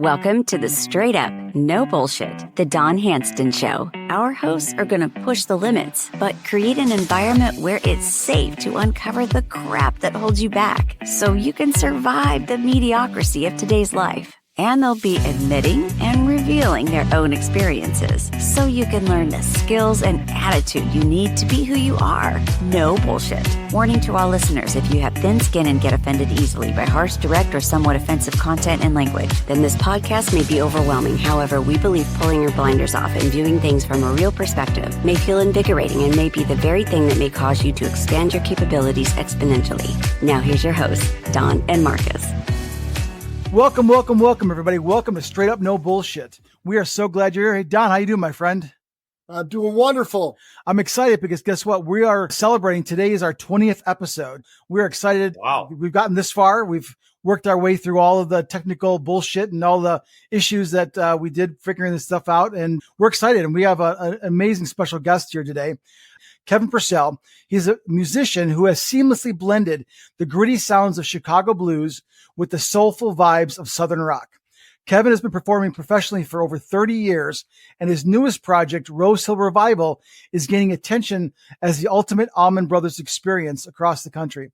Welcome to the Straight Up, No Bullshit, the Don Handston Show. Our hosts are going to push the limits, but create an environment where it's safe to uncover the crap that holds you back so you can survive the mediocrity of today's life. And they'll be admitting and revealing their own experiences so you can learn the skills and attitude you need to be who you are. No bullshit. Warning to all listeners, if you have thin skin and get offended easily by harsh, direct, or somewhat offensive content and language, then this podcast may be overwhelming. However, we believe pulling your blinders off and viewing things from a real perspective may feel invigorating and may be the very thing that may cause you to expand your capabilities exponentially. Now here's your hosts, Don and Markus. Welcome, everybody. Welcome to Straight Up No Bullshit. We are so glad you're here. Hey, Don, how you doing, my friend? I'm doing wonderful. I'm excited because guess what? We are celebrating. Today is our 20th episode. We're excited. Wow. We've gotten this far. We've worked our way through all of the technical bullshit and all the issues that we did figuring this stuff out. And we're excited. And we have an amazing special guest here today, Kevin Purcell. He's a musician who has seamlessly blended the gritty sounds of Chicago blues with the soulful vibes of Southern rock. Kevin has been performing professionally for over 30 years, and his newest project, Rose Hill Revival, is gaining attention as the ultimate Allman Brothers Experience across the country.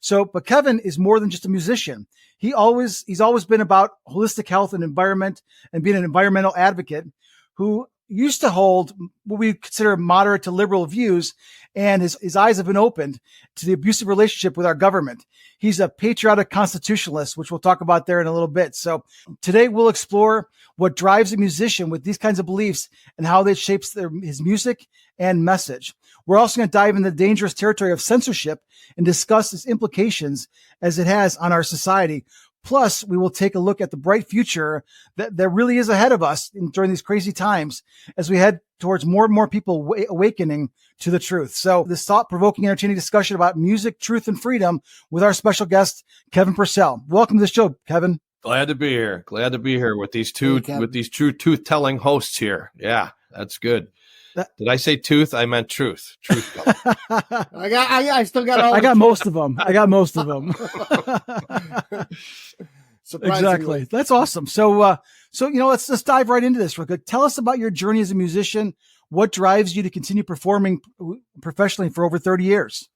But Kevin is more than just a musician. He's always been about holistic health and environment and being an environmental advocate who used to hold what we consider moderate to liberal views, and his eyes have been opened to the abusive relationship with our government. He's a patriotic constitutionalist, which we'll talk about there in a little bit. So today we'll explore what drives a musician with these kinds of beliefs and how that shapes his music and message. We're also going to dive into the dangerous territory of censorship and discuss its implications as it has on our society. Plus, we will take a look at the bright future that really is ahead of us during these crazy times as we head towards more and more people awakening to the truth. So this thought-provoking, entertaining discussion about music, truth, and freedom with our special guest, Kevin Purcell. Welcome to the show, Kevin. Glad to be here. Glad to be here with these true truth-telling hosts here. Yeah, that's good. Did I say tooth? I meant truth. Truth. I still got all. I got most of them. Exactly. That's awesome. So let's dive right into this real quick. Tell us about your journey as a musician. What drives you to continue performing professionally for over 30 years?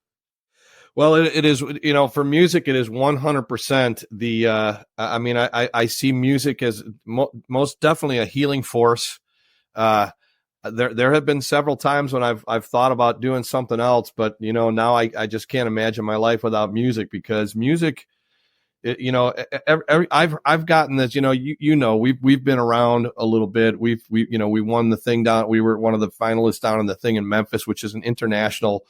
Well, it is, for music, it is 100% I see music as most definitely a healing force. There have been several times when I've thought about doing something else, but now I just can't imagine my life without music, because music, I've gotten this, we've been around a little bit. We won the thing down. We were one of the finalists down in the thing in Memphis, which is an international,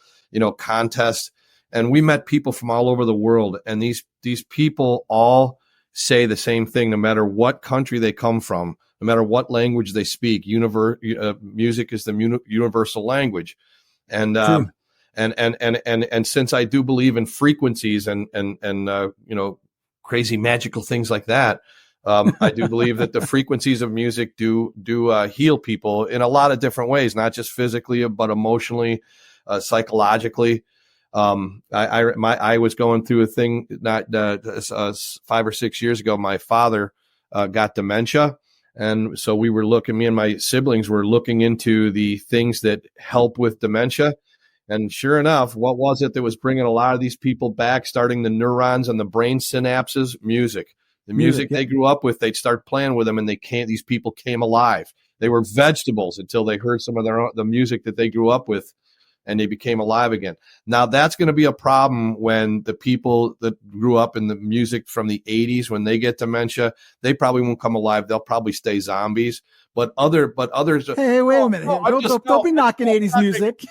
contest. And we met people from all over the world. And these people all say the same thing, no matter what country they come from. No matter what language they speak, music is the universal language, and since I do believe in frequencies and crazy magical things like that, I do believe that the frequencies of music do heal people in a lot of different ways, not just physically but emotionally, psychologically. I was going through a thing not 5 or 6 years ago. My father got dementia. And so me and my siblings were looking into the things that help with dementia. And sure enough, what was it that was bringing a lot of these people back, starting the neurons and the brain synapses? Music. The music they grew up with, they'd start playing with them, and these people came alive. They were vegetables until they heard some of the music that they grew up with, and they became alive again. Now, that's going to be a problem when the people that grew up in the music from the 80s, when they get dementia, they probably won't come alive. They'll probably stay zombies. But others. Hey, wait a minute. Don't be knocking 80s music.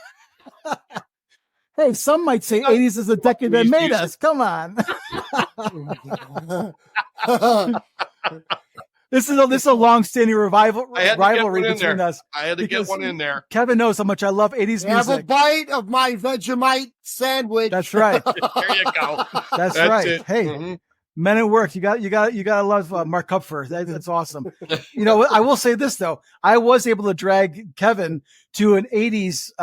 Hey, some might say 80s is the decade that made us. Come on. This is a long-standing rivalry between us. I had to get one in there. Kevin knows how much I love 80s music. Have a bite of my Vegemite sandwich. That's right. There you go. That's right. It. Hey, men at work, you got to love Mark Kupfer. That's awesome. I will say this though. I was able to drag Kevin to an 80s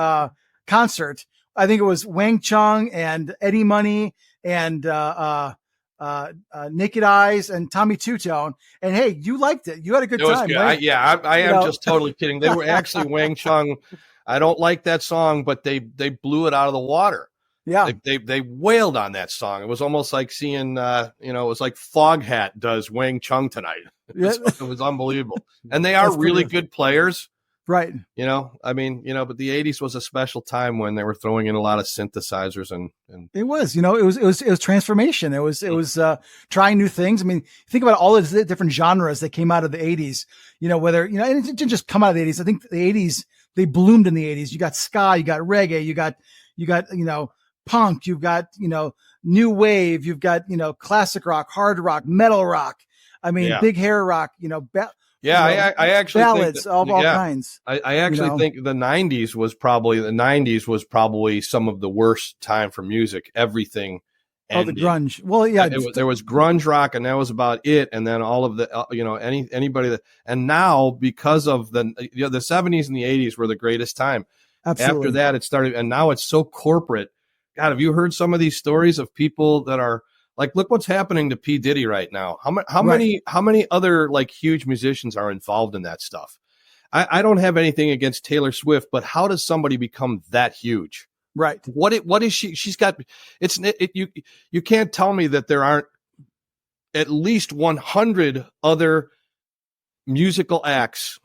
concert. I think it was Wang Chung and Eddie Money and Naked Eyes, and Tommy Two Tone. And hey, you liked it. You had a good time, good. right? I am just totally kidding. They were actually Wang Chung. I don't like that song, but they blew it out of the water. Yeah. They wailed on that song. It was almost like seeing, it was like Foghat does Wang Chung tonight. It was unbelievable. And they are really good players. Right. But the 80s was a special time when they were throwing in a lot of synthesizers and it was, it was transformation. It was trying new things. I mean, think about all the different genres that came out of the 80s, and it didn't just come out of the 80s. I think the 80s, they bloomed in the 80s. You got ska, you got reggae, you got, punk, you've got, new wave, you've got, classic rock, hard rock, metal rock. I mean, big hair rock, I actually ballads think of all kinds. I actually think the 90s was probably some of the worst time for music. Everything ended. The grunge. Well, yeah, there was grunge rock, and that was about it. And then all of the, anybody that, and now because of the 70s and the 80s were the greatest time. Absolutely. After that, it started, and now it's so corporate. God, have you heard some of these stories of people that are like, look what's happening to P. Diddy right now. How many other like huge musicians are involved in that stuff? I don't have anything against Taylor Swift, but how does somebody become that huge? Right. What is she? She's got, you can't tell me that there aren't at least 100 other musical acts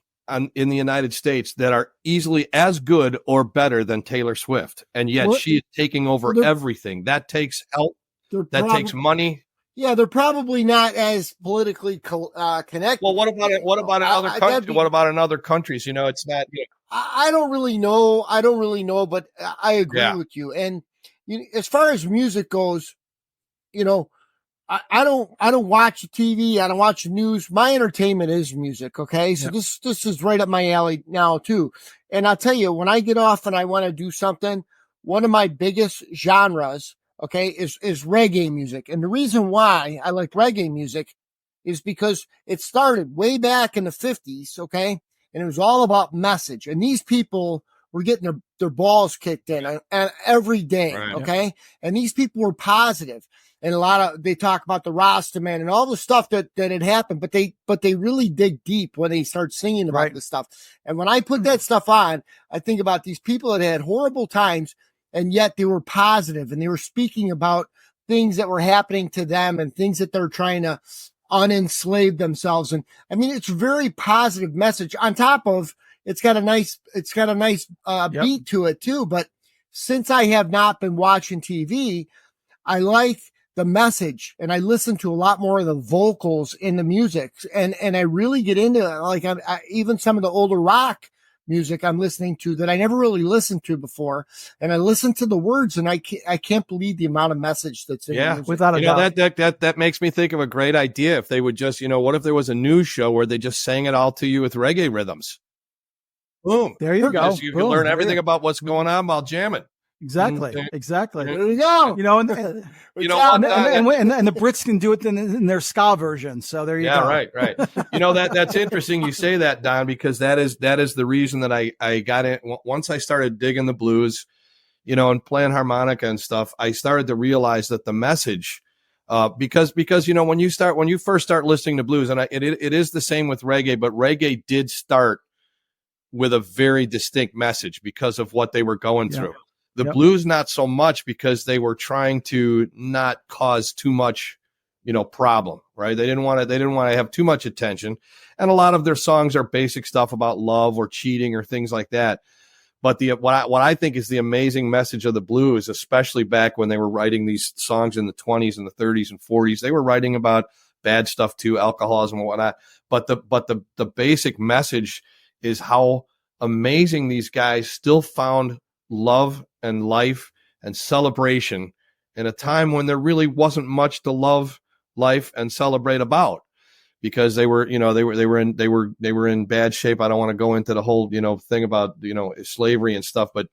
in the United States that are easily as good or better than Taylor Swift. And yet she is taking over everything. That takes help. Takes money. Yeah, they're probably not as politically connected. Well, what about in other countries? What about in other countries? It's not. I don't really know, but I agree with you. And as far as music goes, I don't watch TV. I don't watch the news. My entertainment is music. Okay. So this is right up my alley now too. And I'll tell you, when I get off and I want to do something, one of my biggest genres, okay, is reggae music. And the reason why I like reggae music is because it started way back in the 50s. Okay. And it was all about message. And these people were getting their balls kicked in and every day. Right. Okay. And these people were positive. And they talk about the Rasta man and all the stuff that had happened, but they really dig deep when they start singing about this stuff. And when I put that stuff on, I think about these people that had horrible times, and yet they were positive and they were speaking about things that were happening to them and things that they're trying to unenslave themselves. And I mean, it's a very positive message on top of, it's got a nice beat to it too. But since I have not been watching TV, I like the message and I listen to a lot more of the vocals in the music, and I really get into it. Like even some of the older rock music I'm listening to that I never really listened to before, and I listen to the words, and I can't believe the amount of message that's in the music. Without a doubt. That makes me think of a great idea. If they would just, what if there was a news show where they just sang it all to you with reggae rhythms? Boom. There you go. You can learn everything about what's going on while jamming. Exactly. There you go. And the Brits can do it in their ska version. So there you go. Yeah, right. That's interesting you say that, Don, because that is the reason that I got in. Once I started digging the blues, and playing harmonica and stuff, I started to realize that the message, because when you first start listening to blues, and it is the same with reggae, but reggae did start with a very distinct message because of what they were going through. The blues, not so much, because they were trying to not cause too much, problem, right? They didn't want to have too much attention. And a lot of their songs are basic stuff about love or cheating or things like that. But what I think is the amazing message of the blues, especially back when they were writing these songs in the 20s and the 30s and 40s, they were writing about bad stuff too, alcoholism and whatnot. But the basic message is how amazing these guys still found love and life and celebration in a time when there really wasn't much to love, life, and celebrate about, because they were in bad shape. I don't want to go into the whole thing about slavery and stuff, but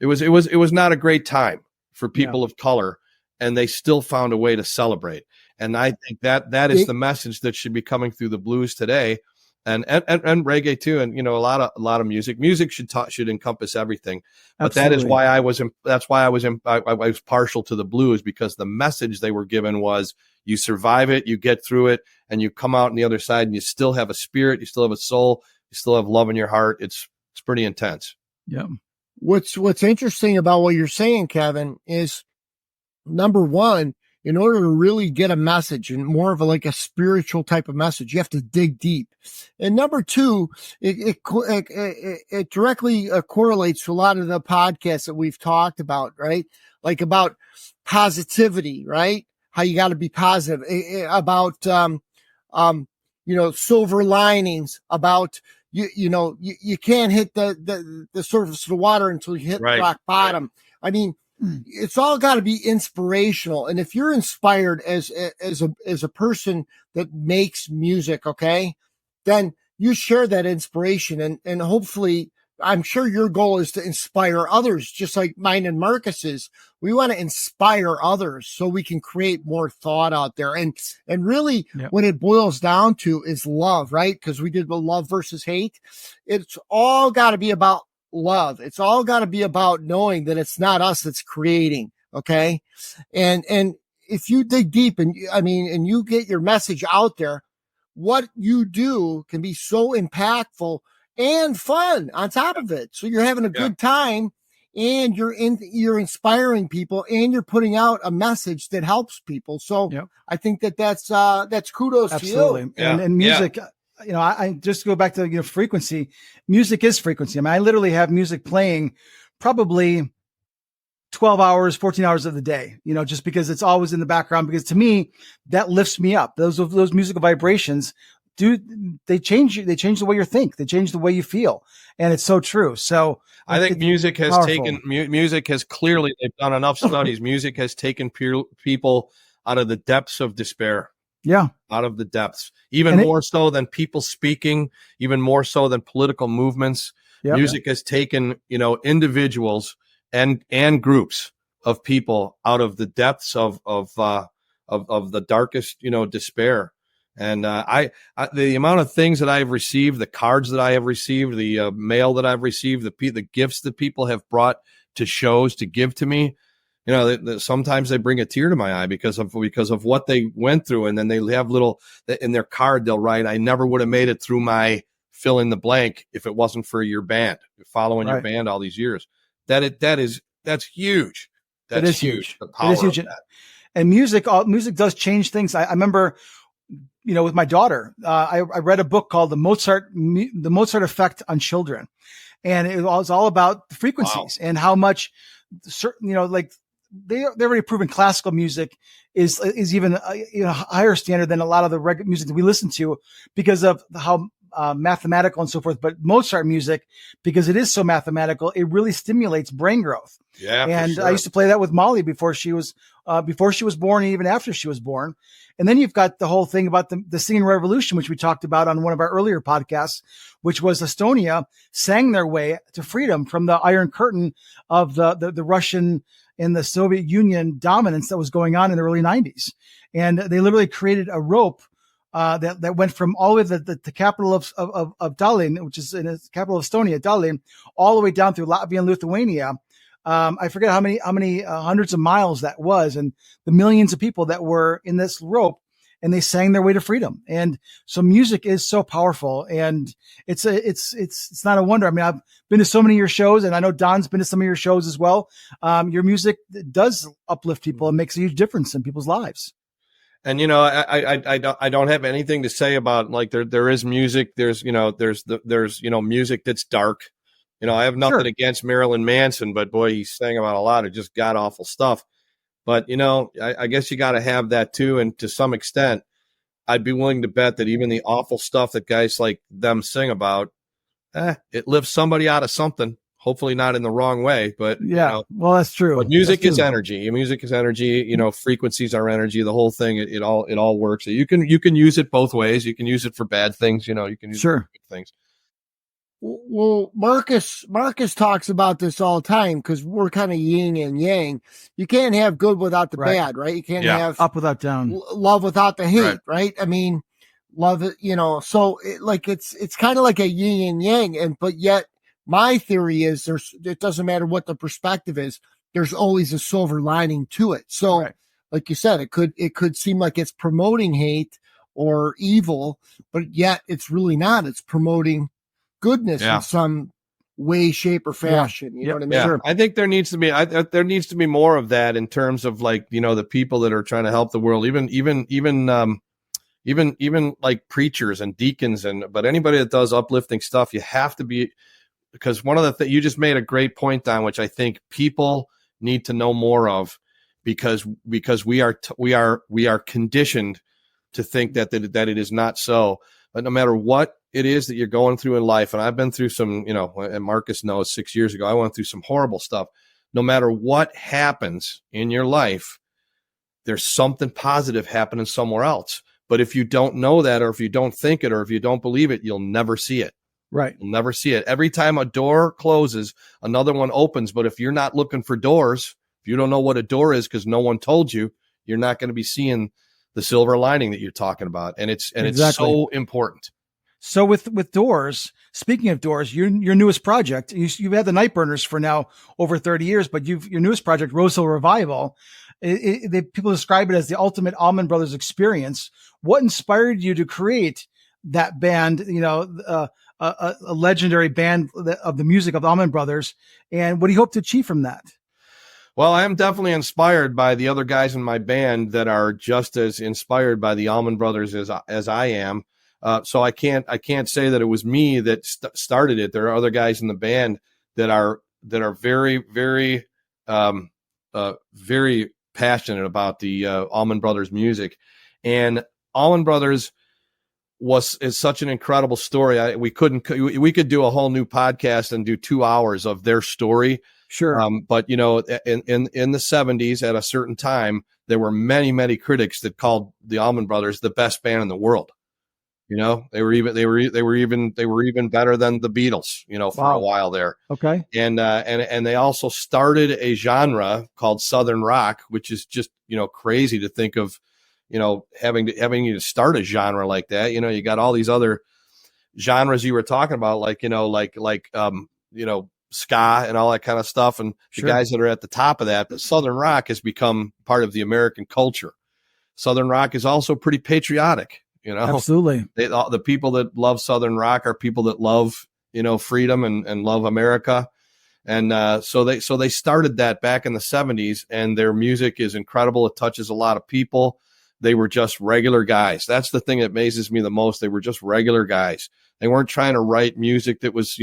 it was not a great time for people of color, and they still found a way to celebrate. And I think that is the message that should be coming through the blues today. and reggae too. And, a lot of music should encompass everything. But Absolutely. that is why I was partial to the blues, because the message they were given was you survive it, you get through it, and you come out on the other side and you still have a spirit, you still have a soul, you still have love in your heart. It's pretty intense. Yeah. What's interesting about what you're saying, Kevin, is number one, in order to really get a message and more of a spiritual type of message, you have to dig deep. And number two, it directly correlates to a lot of the podcasts that we've talked about, right? Like about positivity, right? How you got to be positive, about, silver linings, about, you can't hit the surface of the water until you hit rock bottom. I mean, it's all got to be inspirational. And if you're inspired as a person that makes music, okay, then you share that inspiration, and hopefully, I'm sure your goal is to inspire others, just like mine and Markus's. We want to inspire others so we can create more thought out there. And really what it boils down to is love, right? Because we did the love versus hate. It's all got to be about love. It's all got to be about knowing that it's not us that's creating. Okay. And if you dig deep and you get your message out there, what you do can be so impactful and fun on top of it. So you're having a good time, and you're inspiring people, and you're putting out a message that helps people. So I think that's kudos to you. And music, I just go back to, frequency. Music is frequency. I mean, I literally have music playing probably 12 hours, 14 hours of the day, just because it's always in the background, because to me, that lifts me up. Those musical vibrations, they change you. They change the way you think. They change the way you feel. And it's so true. So I think music has clearly, they've done enough studies. Music has taken people out of the depths of despair. Yeah. Out of the depths, even more so than people speaking, even more so than political movements. Music has taken, individuals and groups of people out of the depths of the darkest, despair. And the amount of things that I've received, the cards that I have received, the mail that I've received, the gifts that people have brought to shows to give to me, sometimes they bring a tear to my eye because of what they went through. And then they have in their card, they'll write, I never would have made it through my fill in the blank if it wasn't for your band, following your band all these years. That's huge. That is huge. The power of that. And music does change things. I remember, with my daughter, I read a book called The Mozart Effect on Children. And it was all about the frequencies and how much certain, they've already proven classical music is even a higher standard than a lot of the regular music that we listen to, because of how mathematical and so forth. But Mozart music, because it is so mathematical, it really stimulates brain growth. Yeah. And I used to play that with Molly before she was born, and even after she was born. And then you've got the whole thing about the singing revolution, which we talked about on one of our earlier podcasts, which was Estonia sang their way to freedom from the Iron Curtain of the Russian and the Soviet Union dominance that was going on in the early 90s. And they literally created a rope that went from all the way to the capital of Tallinn, which is in the capital of Estonia, Tallinn, all the way down through Latvia and Lithuania. I forget how many hundreds of miles that was, and the millions of people that were in this rope, and they sang their way to freedom. And so music is so powerful, and it's not a wonder. I mean, I've been to so many of your shows, and I know Don's been to some of your shows as well. Your music does uplift people and makes a huge difference in people's lives. And, I don't have anything to say about, like, there is music. There's music that's dark. I have nothing against Marilyn Manson, but boy, he sang about a lot of just god awful stuff. But, I guess you got to have that too. And to some extent, I'd be willing to bet that even the awful stuff that guys like them sing about, it lifts somebody out of something. Hopefully not in the wrong way, but well, that's true. But music is energy. Music is energy. Frequencies are energy. The whole thing, it all works. You can use it both ways. You can use it for bad things. You can use it for good things. Well, Markus talks about this all the time, because we're kind of yin and yang. You can't have good without the bad, right? You can't have up without down, love without the hate, right? I mean, love it, so it's kind of like a yin and yang. But yet my theory is it doesn't matter what the perspective is. There's always a silver lining to it. So like you said, it could seem like it's promoting hate or evil, but yet it's really not. It's promoting goodness in some way, shape, or fashion. You know what I mean? Yeah. I think there needs to be more of that in terms of like, the people that are trying to help the world, even like preachers and deacons but anybody that does uplifting stuff, you have to be, because one of the things you just made a great point on, which I think people need to know more of, because we are conditioned to think that it is not so. But no matter what it is that you're going through in life, and I've been through some, and Markus knows 6 years ago, I went through some horrible stuff. No matter what happens in your life, there's something positive happening somewhere else. But if you don't know that, or if you don't think it, or if you don't believe it, you'll never see it. Right. You'll never see it. Every time a door closes, another one opens. But if you're not looking for doors, if you don't know what a door is because no one told you, you're not going to be seeing the silver lining that you're talking about. And it's so important. So with doors, speaking of doors, your newest project, you've had the Nightburners for now over 30 years, but your newest project, Roseville Revival, people describe it as the ultimate Allman Brothers experience. What inspired you to create that band, a legendary band of the music of the Allman Brothers, and what do you hope to achieve from that? Well, I am definitely inspired by the other guys in my band that are just as inspired by the Allman Brothers as I am. So I can't say that it was me that started it. There are other guys in the band that are very, very, very passionate about the Allman Brothers music, and Allman Brothers is such an incredible story. We could do a whole new podcast and do 2 hours of their story. Sure. But in the 70s at a certain time, there were many, many critics that called the Allman Brothers the best band in the world. They were even better than the Beatles, for a while there. Okay. And they also started a genre called Southern rock, which is just, crazy to think of, having you to start a genre like that. You got all these other genres you were talking about, like ska and all that kind of stuff. And the guys that are at the top of that, but Southern rock has become part of the American culture. Southern rock is also pretty patriotic, Absolutely. The people that love Southern rock are people that love, freedom and love America. And so they started that back in the 70s, and their music is incredible. It touches a lot of people. They were just regular guys. That's the thing that amazes me the most. They were just regular guys. They weren't trying to write music that was,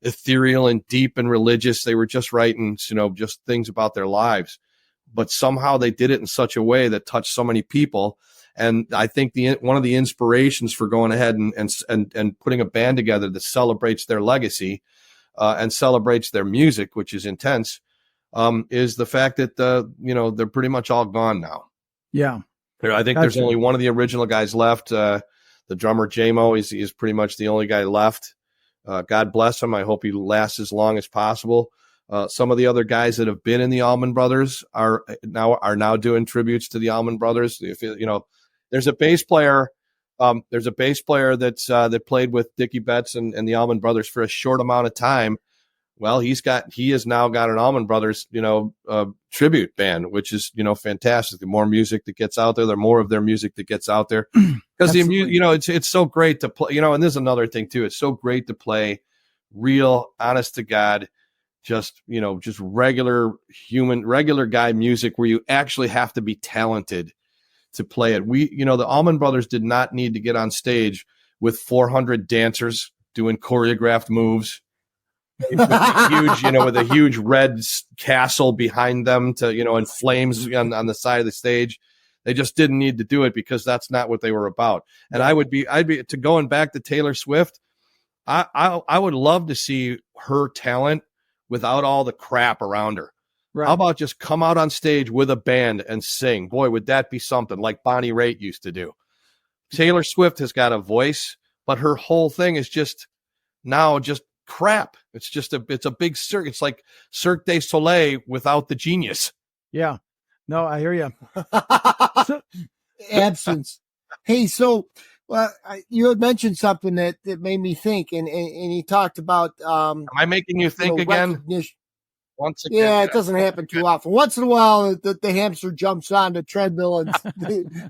ethereal and deep and religious. They were just writing, just things about their lives. But somehow they did it in such a way that touched so many people. And I think one of the inspirations for going ahead and putting a band together that celebrates their legacy and celebrates their music, which is intense, is the fact that they're pretty much all gone now. Yeah. I think there's only one of the original guys left. The drummer J-Mo is pretty much the only guy left. God bless him. I hope he lasts as long as possible. Some of the other guys that have been in the Allman Brothers are now doing tributes to the Allman Brothers. There's a bass player. That played with Dickie Betts and the Allman Brothers for a short amount of time. Well, he has now got an Allman Brothers, tribute band, which is, fantastic. The more music that gets out there, the more of their music that gets out there. Because it's so great to play, and there's another thing too. It's so great to play real, honest to God, just regular guy music where you actually have to be talented to play it. The Allman Brothers did not need to get on stage with 400 dancers doing choreographed moves. With a huge red castle behind them and flames on the side of the stage. They just didn't need to do it because that's not what they were about. And I'd be to going back to Taylor Swift. I would love to see her talent without all the crap around her. Right. How about just come out on stage with a band and sing? Boy, would that be something, like Bonnie Raitt used to do. Taylor Swift has got a voice, but her whole thing is just crap. It's a big cirque. It's like Cirque du Soleil without the genius. Yeah. No, I hear you. Absence. Hey, so Well, you had mentioned something that made me think, and he talked about Am I making you think again? recognition. Once again, Yeah, it doesn't happen too often. Once in a while, the hamster jumps on the treadmill and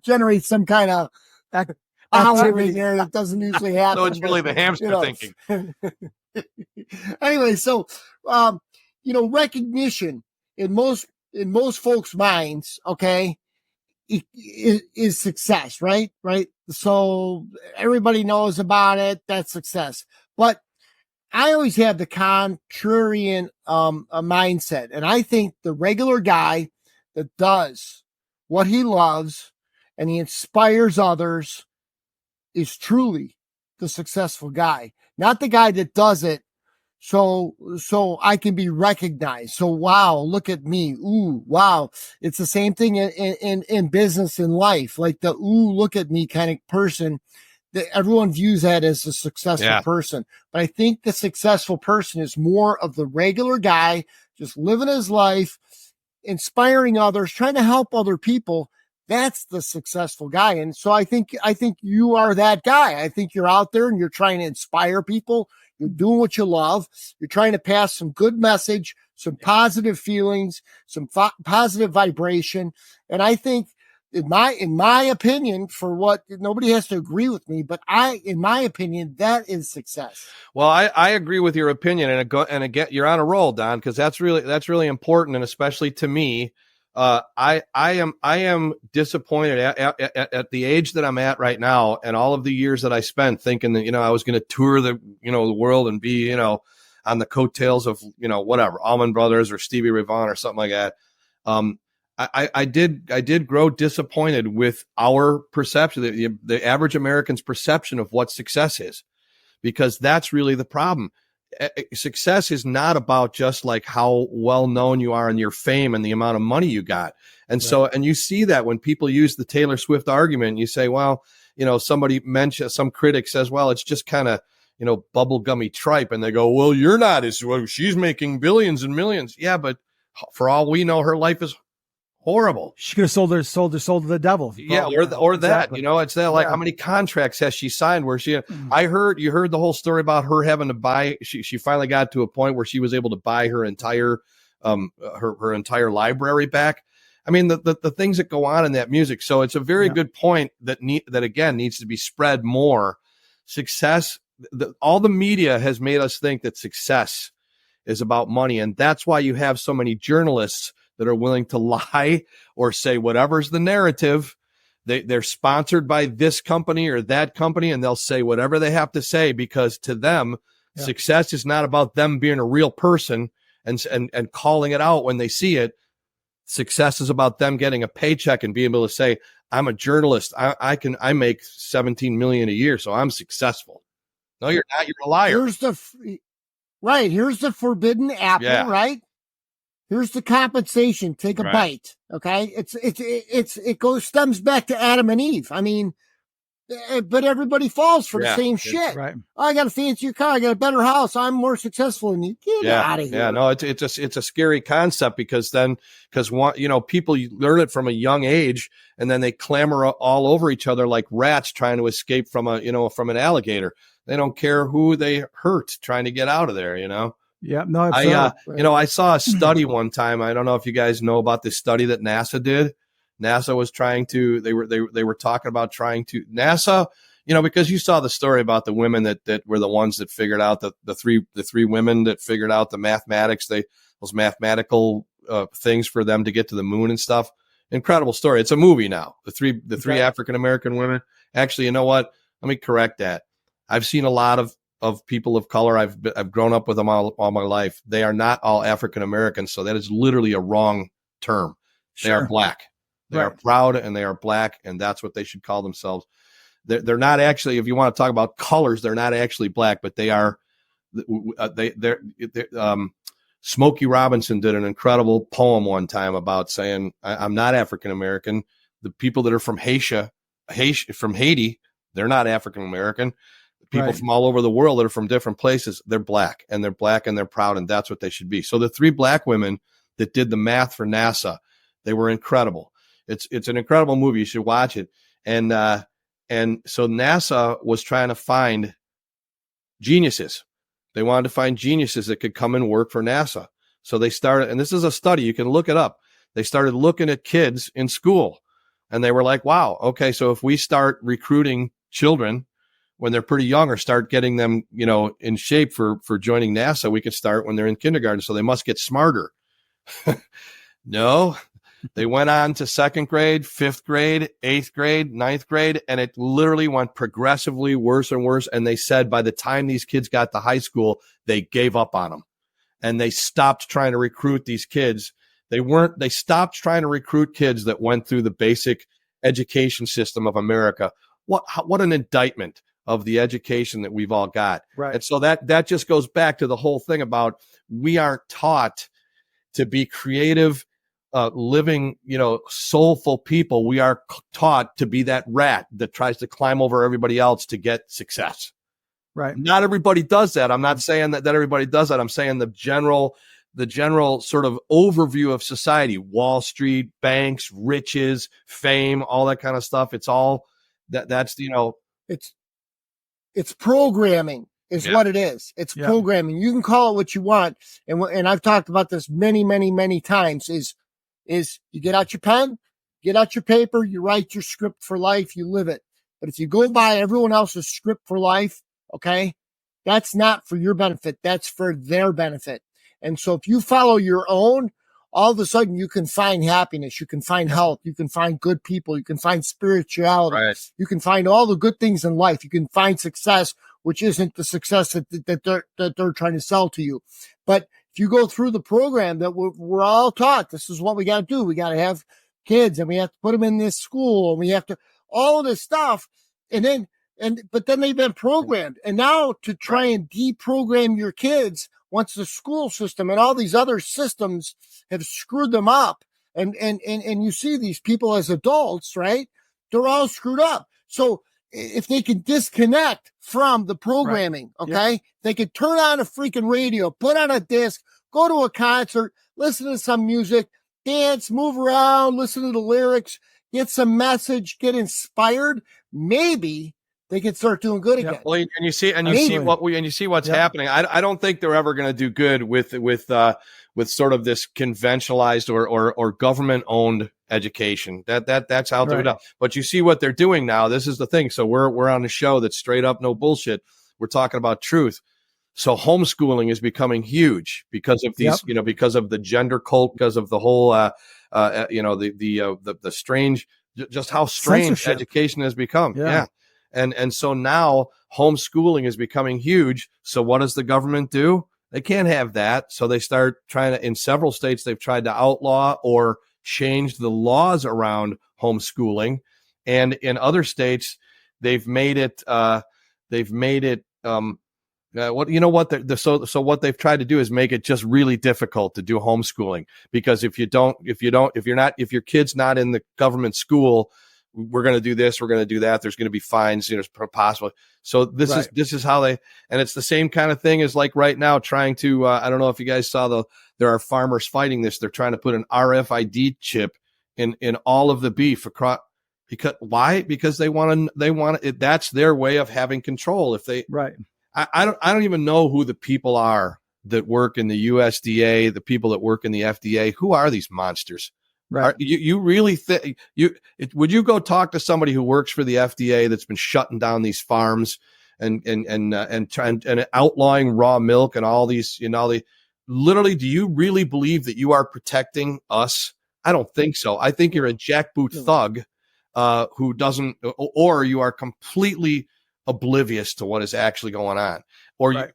generates some kind of activity there that doesn't usually happen. So it's really the hamster thinking. Anyway, so recognition in most folks' minds, okay, is success, right? Right. So everybody knows about it. That's success. But I always have the contrarian a mindset. And I think the regular guy that does what he loves and he inspires others is truly the successful guy, not the guy that does it so I can be recognized. So, wow, look at me. Ooh, wow. It's the same thing in business and life, like the, ooh, look at me kind of person that everyone views that as a successful person. But I think the successful person is more of the regular guy, just living his life, inspiring others, trying to help other people. That's the successful guy. And so I think you are that guy. I think you're out there and you're trying to inspire people. You're doing what you love. You're trying to pass some good message, some positive feelings, some positive vibration. And I think in my opinion, for what nobody has to agree with me, but in my opinion, that is success. Well, I agree with your opinion, and again, you're on a roll, Don, because that's really important, and especially to me. I am disappointed at the age that I'm at right now, and all of the years that I spent thinking that I was going to tour the world and be on the coattails of whatever Allman Brothers or Stevie Ray Vaughan or something like that. I did grow disappointed with our perception, the average American's perception of what success is, because that's really the problem. Success is not about just like how well known you are and your fame and the amount of money you got. And so, and you see that when people use the Taylor Swift argument, you say, well, some critic says, well, it's just kind of, bubblegummy tripe. And they go, well, you're not as well. She's making billions and millions. Yeah. But for all we know, her life is horrible. She could have sold her soul to the devil. Yeah, or that. Exactly. It's that like how many contracts has she signed where she you heard the whole story about her having to buy, she finally got to a point where she was able to buy her entire her entire library back. I mean, the things that go on in that music. So it's a very good point that again needs to be spread more. Success, all the media has made us think that success is about money, and that's why you have so many journalists that are willing to lie or say whatever's the narrative. They're sponsored by this company or that company, and they'll say whatever they have to say, because to them, success is not about them being a real person and calling it out when they see it. Success is about them getting a paycheck and being able to say, I'm a journalist. I make 17 million a year, so I'm successful. No, you're not. You're a liar. Here's the forbidden apple, right? Here's the compensation. Take a bite. Okay. It stems back to Adam and Eve. I mean, but everybody falls for the same shit. Right. Oh, I got a fancier car. I got a better house. I'm more successful than you. Get out of here. Yeah. No, it's a scary concept because people learn it from a young age, and then they clamor all over each other like rats trying to escape from an alligator. They don't care who they hurt trying to get out of there, Yeah, no, I saw a study one time. I don't know if you guys know about this study that NASA did. NASA was trying to, they were talking about trying to, NASA, because you saw the story about the women that were the ones that figured out the three women that figured out the mathematics, those mathematical things for them to get to the moon and stuff. Incredible story. It's a movie now. The three African-American women. Actually, you know what? Let me correct that. I've seen a lot of people of color. I've grown up with them all my life. They are not all African Americans, so that is literally a wrong term. They are black. They are proud and they are black, and that's what they should call themselves. They're not actually, if you want to talk about colors, they're not actually black, but they are. Smokey Robinson did an incredible poem one time about saying, "I'm not African American. The people that are from Haiti, they're not African American." People from all over the world that are from different places, they're black and they're proud, and that's what they should be. So the three black women that did the math for NASA, they were incredible. It's an incredible movie. You should watch it. And And so NASA was trying to find geniuses. They wanted to find geniuses that could come and work for NASA. So they started, and this is a study, you can look it up. They started looking at kids in school, and they were like, wow, okay, so if we start recruiting children when they're pretty young, or start getting them, in shape for joining NASA, we could start when they're in kindergarten. So they must get smarter. No, they went on to second grade, fifth grade, eighth grade, ninth grade, and it literally went progressively worse and worse. And they said by the time these kids got to high school, they gave up on them, and they stopped trying to recruit these kids. They stopped trying to recruit kids that went through the basic education system of America. What an indictment of the education that we've all got. Right. And so that just goes back to the whole thing about we aren't taught to be creative, living, soulful people. We are taught to be that rat that tries to climb over everybody else to get success. Right. Not everybody does that. I'm not saying that everybody does that. I'm saying the general sort of overview of society, Wall Street, banks, riches, fame, all that kind of stuff. It's all that's, it's programming is what it is. It's programming. You can call it what you want. And I've talked about this many, many, many times is you get out your pen, get out your paper, you write your script for life, you live it. But if you go by everyone else's script for life, okay, that's not for your benefit. That's for their benefit. And so if you follow your own, all of a sudden you can find happiness, you can find health, you can find good people, you can find spirituality, right. You can find all the good things in life. You can find success, which isn't the success that they're trying to sell to you. But if you go through the program that we're all taught, this is what we got to do. We got to have kids, and we have to put them in this school, and we have to all of this stuff. But then they've been programmed, and now to try and deprogram your kids once the school system and all these other systems have screwed them up, and you see these people as adults, right? They're all screwed up. So if they can disconnect from the programming, okay, they could turn on a freaking radio, put on a disc, go to a concert, listen to some music, dance, move around, listen to the lyrics, get some message, get inspired. Maybe they can start doing good again. Well, and you see what's happening. I don't think they're ever going to do good with sort of this conventionalized or government owned education. That's how they're done. But you see what they're doing now. This is the thing. So we're on a show that's straight up, no bullshit. We're talking about truth. So homeschooling is becoming huge because of these, because of the gender cult, because of the whole, the strange, just how strange Censorship. Education has become. Yeah. And so now homeschooling is becoming huge. So what does the government do? They can't have that. So they start trying to, in several states, they've tried to outlaw or change the laws around homeschooling. And in other states, they've made it, so what they've tried to do is make it just really difficult to do homeschooling, because if your kid's not in the government school, we're going to do this, we're going to do that. There's going to be fines, possibly. So this is how and it's the same kind of thing as like right now trying to, I don't know if you guys saw there are farmers fighting this. They're trying to put an RFID chip in all of the beef across. Why? Because they want it. That's their way of having control. I don't even know who the people are that work in the USDA, the people that work in the FDA. Who are these monsters? Right. You really think would you go talk to somebody who works for the FDA that's been shutting down these farms and outlawing raw milk and all these, literally, do you really believe that you are protecting us? I don't think so. I think you're a jackboot thug who doesn't, or you are completely oblivious to what is actually going on.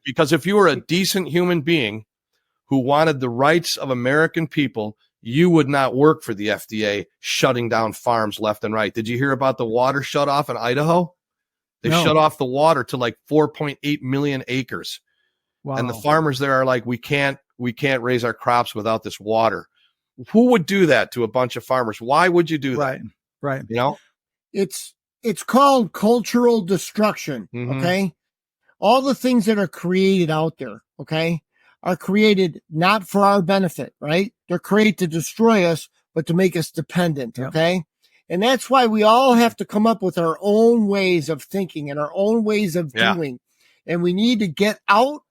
Because if you were a decent human being who wanted the rights of American people, you would not work for the FDA shutting down farms left and right. Did you hear about the water shut off in Idaho? They shut off the water to like 4.8 million acres. Wow. And the farmers there are like, we can't raise our crops without this water. Who would do that to a bunch of farmers? Why would you do that? Right. It's called cultural destruction. Mm-hmm. Okay. All the things that are created out there, okay, are created not for our benefit, right? They're created to destroy us, but to make us dependent. Okay. And that's why we all have to come up with our own ways of thinking and our own ways of doing. And we need to get out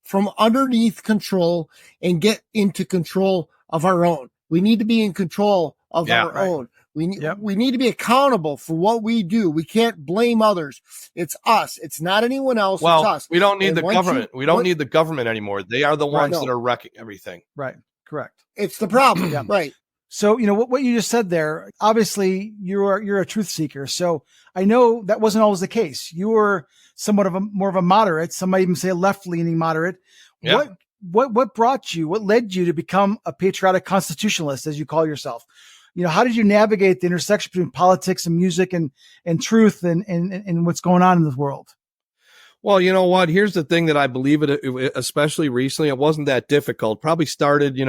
from underneath control and get into control of our own. We need to be in control of our own. We need to be accountable for what we do. We can't blame others. It's us. It's not anyone else. Well, it's us. We don't need the government. We don't need the government anymore. They are the ones that are wrecking everything. Right. Correct. It's the problem. Right. So, what you just said there, obviously you're a truth seeker. So I know that wasn't always the case. You were somewhat of more of a moderate. Some might even say a left leaning moderate. Yeah. What led you to become a patriotic constitutionalist, as you call yourself? How did you navigate the intersection between politics and music and truth and what's going on in this world? Well, you know what? Here's the thing that I believe especially recently, it wasn't that difficult. Probably started,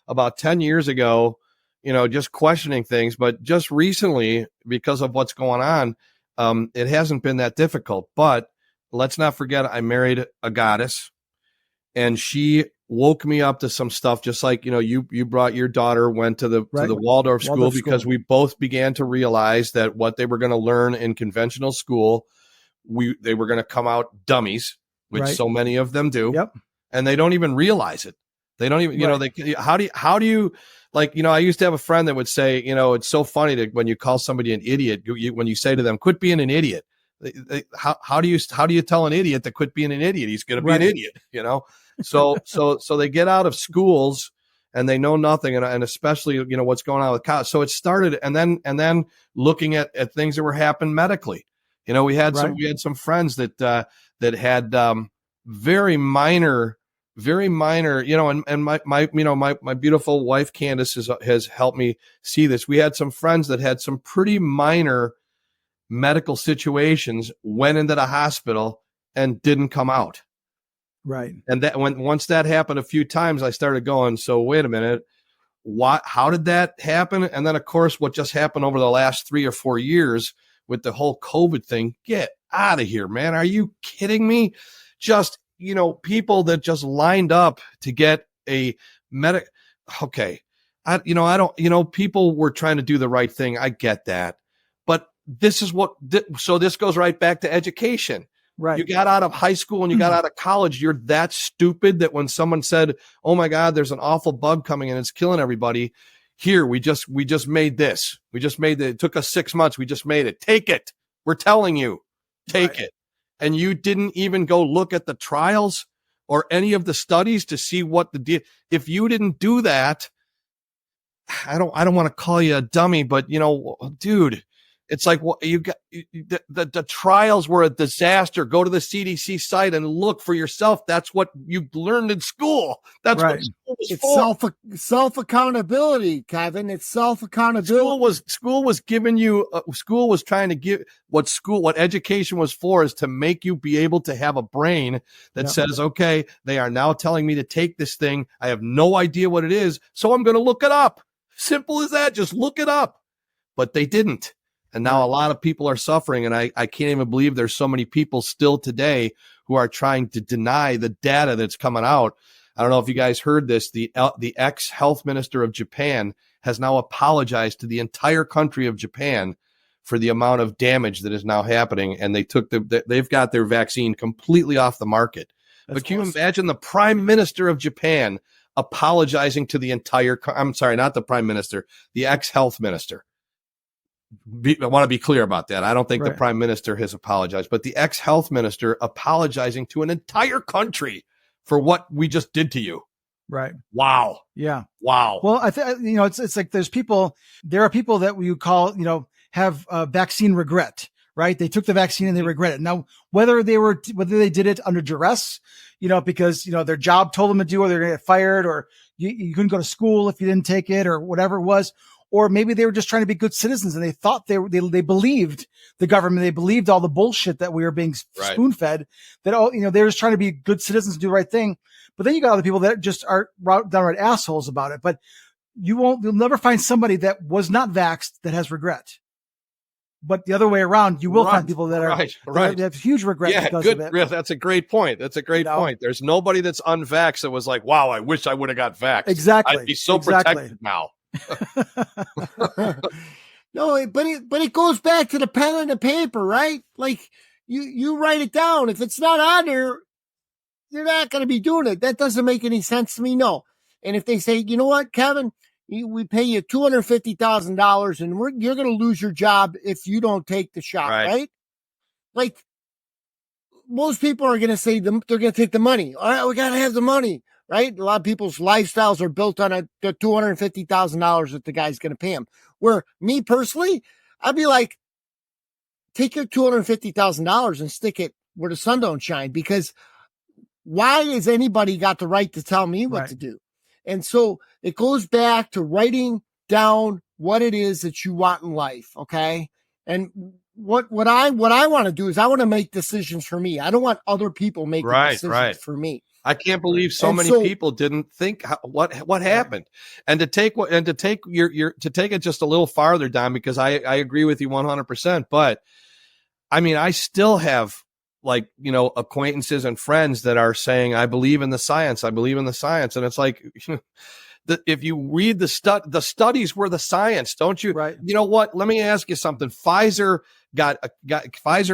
about 10 years ago, just questioning things. But just recently, because of what's going on, it hasn't been that difficult. But let's not forget, I married a goddess, and she woke me up to some stuff. Just like, you brought your daughter, went to the Waldorf school because we both began to realize that what they were going to learn in conventional school, they were going to come out dummies, which so many of them do. Yep. And they don't even realize it. They don't even, how do you, like, I used to have a friend that would say, it's so funny when you call somebody an idiot, when you say to them, quit being an idiot. How do you tell an idiot to quit being an idiot? He's going to be an idiot, So they get out of schools and they know nothing. And especially, what's going on with college. So it started, and then looking at things that were happening medically. We had some friends that had very minor, and my beautiful wife Candace has helped me see this. We had some friends that had some pretty minor medical situations, went into the hospital and didn't come out. Right. And that once that happened a few times, I started going, so wait a minute, how did that happen? And then of course, what just happened over the last 3 or 4 years with the whole COVID thing, get out of here, man. Are you kidding me? Just, people that just lined up to get a okay. People were trying to do the right thing. I get that. But this is so this goes right back to education. Right. You got out of high school and you got out of college. You're that stupid that when someone said, oh my God, there's an awful bug coming and it's killing everybody. Here, we just made this. We just made it. It took us 6 months. We just made it. Take it. We're telling you, take it. And you didn't even go look at the trials or any of the studies to see what the deal. If you didn't do that, I don't want to call you a dummy, but dude, it's like, well, you got the trials were a disaster. Go to the CDC site and look for yourself. That's what you learned in school. That's what school was for. Self accountability, Kevin. It's self accountability. School was giving you. School was trying to give what education was for is to make you be able to have a brain that says, okay, they are now telling me to take this thing. I have no idea what it is, so I'm going to look it up. Simple as that. Just look it up. But they didn't. And now a lot of people are suffering, and I can't even believe there's so many people still today who are trying to deny the data that's coming out. I don't know if you guys heard this. The ex-health minister of Japan has now apologized to the entire country of Japan for the amount of damage that is now happening, and they've got their vaccine completely off the market. But can you imagine the prime minister of Japan apologizing to the entire? I'm sorry, not the prime minister, the ex-health minister. I want to be clear about that. I don't think the prime minister has apologized, but the ex-health minister apologizing to an entire country for what we just did to you. Right. Wow. Yeah. Wow. Well, I think, it's like there are people that we call, have vaccine regret, right? They took the vaccine and they regret it. Now, whether they did it under duress, because, their job told them to do, or they're going to get fired, or you couldn't go to school if you didn't take it, or whatever it was. Or maybe they were just trying to be good citizens and they thought they believed the government. They believed all the bullshit that we were being spoon fed, that they were just trying to be good citizens and do the right thing. But then you got other people that just are downright assholes about it. But you'll never find somebody that was not vaxxed that has regret. But the other way around, you will find people that are that have huge regret because of it. That's a great point. That's a great point. There's nobody that's unvaxxed that was like, wow, I wish I would have got vaxxed. Exactly. I'd be so protected now. No, but it goes back to the pen and the paper, right? Like you write it down. If it's not on there, you're not going to be doing it. That doesn't make any sense to me. No. And if they say, you know what, Kevin, we pay you $250,000 and you're going to lose your job if you don't take the shot, right? Like most people are going to say they're going to take the money. All right, we got to have the money, right? A lot of people's lifestyles are built on the $250,000 that the guy's going to pay him. Where me personally, I'd be like, take your $250,000 and stick it where the sun don't shine, because why has anybody got the right to tell me what to do? And so it goes back to writing down what it is that you want in life. Okay. And what I want to do is I want to make decisions for me. I don't want other people making decisions for me. I can't believe so many people didn't think what happened, and to take it just a little farther down, because I agree with you 100%. But I mean, I still have acquaintances and friends that are saying, I believe in the science. And it's like, if you read the studies were the science, don't you? Right. You know what? Let me ask you something. Pfizer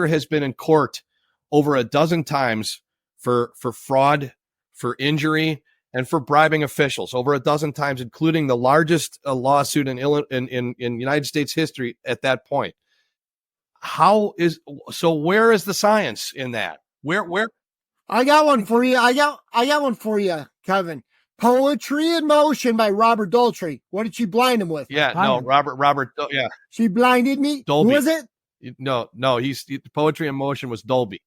has been in court over a dozen times for fraud, for injury, and for bribing officials, over a dozen times, including the largest lawsuit in United States history at that point. Where is the science in that? Where? I got one for you. I got one for you, Kevin. Poetry in Motion by Robert Daltrey. What did she blind him with? Yeah, no, Robert. Yeah, she blinded me. Dolby. Who was it? No. Poetry in Motion was Dolby.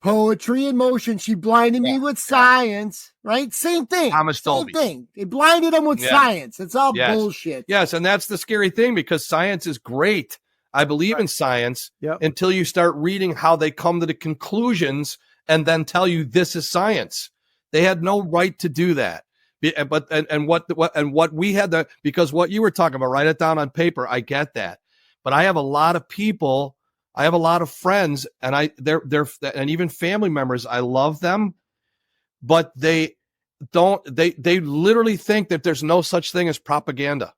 Poetry in Motion. She blinded me with science. Right? Same thing. Thomas Dolby. Same thing. They blinded him with science. It's all bullshit. Yes, and that's the scary thing, because science is great. I believe in science until you start reading how they come to the conclusions and then tell you this is science. They had no right to do that. But what we had to, because what you were talking about, write it down on paper. I get that, but I have a lot of people, I have a lot of friends, and they're and even family members. I love them, but they literally think that there's no such thing as propaganda.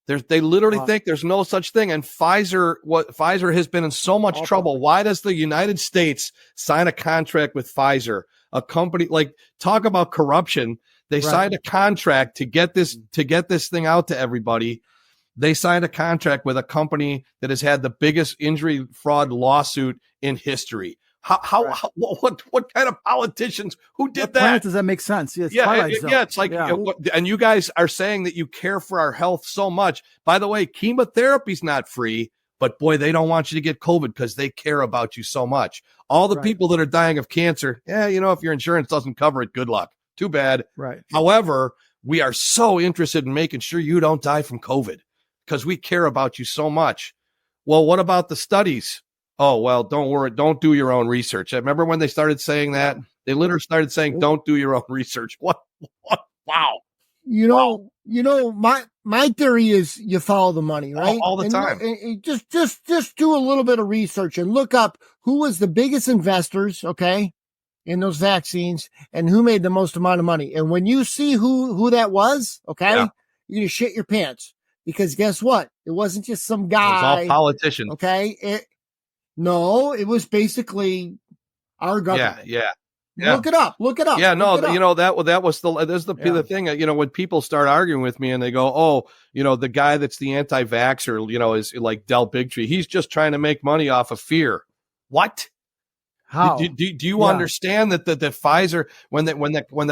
They literally think there's no such thing. And Pfizer has been in so much trouble. Why does the United States sign a contract with Pfizer, a company? Like, talk about corruption. They signed a contract to get this thing out to everybody. They signed a contract with a company that has had the biggest injury fraud lawsuit in history. What kind of politicians who did that? Does that make sense? It's like, and you guys are saying that you care for our health so much. By the way, chemotherapy's not free, but boy, they don't want you to get COVID because they care about you so much. All the people that are dying of cancer, if your insurance doesn't cover it, good luck. Too bad. Right. However, we are so interested in making sure you don't die from COVID because we care about you so much. Well, what about the studies? Oh, well, don't worry. Don't do your own research. I remember when they started saying that. They literally started saying, don't do your own research. What? Wow. My theory is you follow the money, right? All the time. And just do a little bit of research and look up who was the biggest investors, okay, in those vaccines, and who made the most amount of money. And when you see who that was, okay, you're going to shit your pants, because guess what? It wasn't just some guy. It was all politicians. Okay. No, it was basically our government. Yeah. Look it up. Yeah, no, that was the thing. When people start arguing with me and they go, the guy that's the anti-vaxxer, is like Del Bigtree. He's just trying to make money off of fear. What? How? Do you understand that the Pfizer, when the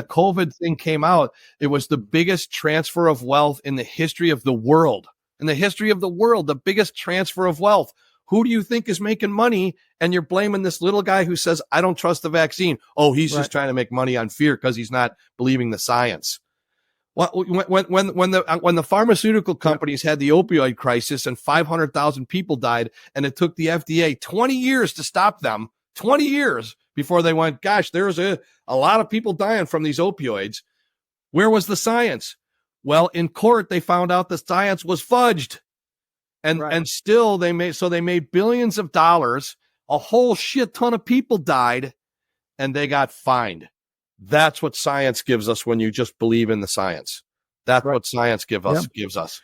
COVID thing came out, it was the biggest transfer of wealth in the history of the world. The biggest transfer of wealth. Who do you think is making money? And you're blaming this little guy who says, I don't trust the vaccine. Oh, he's just trying to make money on fear because he's not believing the science. When the pharmaceutical companies had the opioid crisis and 500,000 people died, and it took the FDA 20 years to stop them, 20 years before they went, gosh, there's a lot of people dying from these opioids. Where was the science? Well, in court, they found out the science was fudged. And still they made billions of dollars. A whole shit ton of people died and they got fined. That's what science gives us when you just believe in the science. That's what science gives us.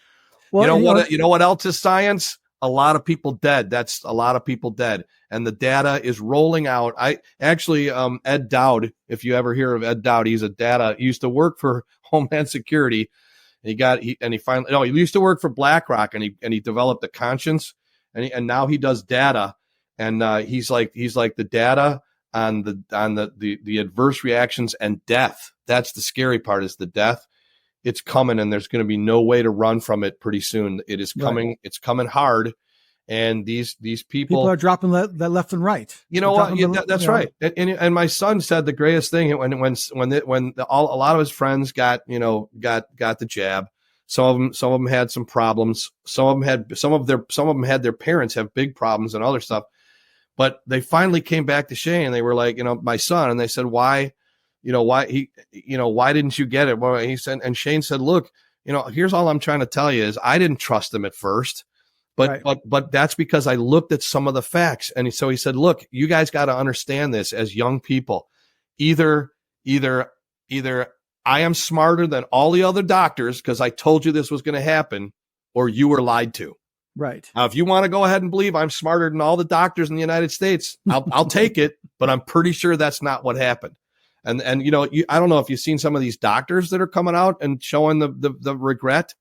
Well, You know what else is science? A lot of people dead. That's a lot of people dead. And the data is rolling out. Ed Dowd, if you ever hear of Ed Dowd, he used to work for Homeland Security. He used to work for BlackRock, and he developed a conscience, and now he does data. And he's like the data on the adverse reactions and death. That's the scary part, is the death. It's coming, and there's going to be no way to run from it pretty soon. It is coming. Right. It's coming hard. And these people are dropping that left and right. You know what? Yeah, that's right. And my son said the greatest thing when a lot of his friends got the jab. Some of them had some problems. Some of them had their parents have big problems and other stuff. But they finally came back to Shane, and they were like, my son, and they said, why didn't you get it? Well, he said, and Shane said, look, here's all I'm trying to tell you is I didn't trust them at first. But that's because I looked at some of the facts. And so he said, look, you guys got to understand this as young people. Either I am smarter than all the other doctors because I told you this was going to happen, or you were lied to. Right. Now, if you want to go ahead and believe I'm smarter than all the doctors in the United States, I'll take it, but I'm pretty sure that's not what happened. And I don't know if you've seen some of these doctors that are coming out and showing the regret.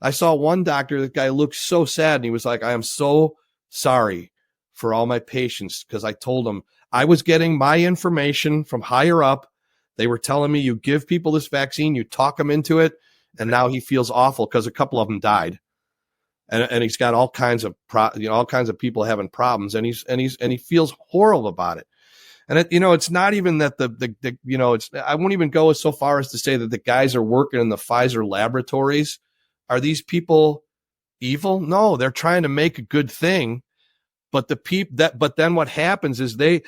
I saw one doctor, the guy looked so sad, and he was like, I am so sorry for all my patients, because I told them I was getting my information from higher up. They were telling me, you give people this vaccine, you talk them into it, and now he feels awful because a couple of them died. And he's got all kinds of people having problems, and he feels horrible about it. And it's not even that I won't even go so far as to say that the guys are working in the Pfizer laboratories. Are these people evil? No, they're trying to make a good thing. But but then what happens is they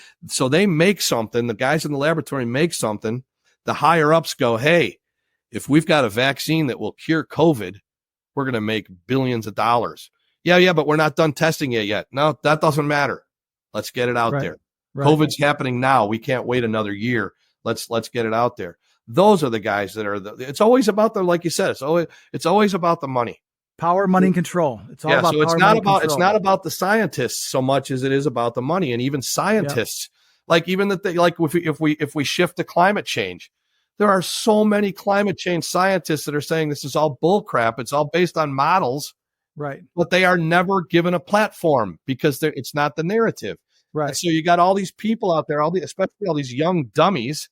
make something, the guys in the laboratory make something. The higher ups go, hey, if we've got a vaccine that will cure COVID, we're going to make billions of dollars. Yeah, but we're not done testing it yet. No, that doesn't matter. Let's get it out there. Right. COVID's happening now. We can't wait another year. Let's get it out there. Those are the guys that are it's always about like you said, it's always about the money. Power, money, and control. It's all about so power, it's not about the scientists so much as it is about the money. And even scientists, if we shift to climate change, there are so many climate change scientists that are saying this is all bull crap. It's all based on models. Right. But they are never given a platform because it's not the narrative. Right. And so you got all these people out there, especially all these young dummies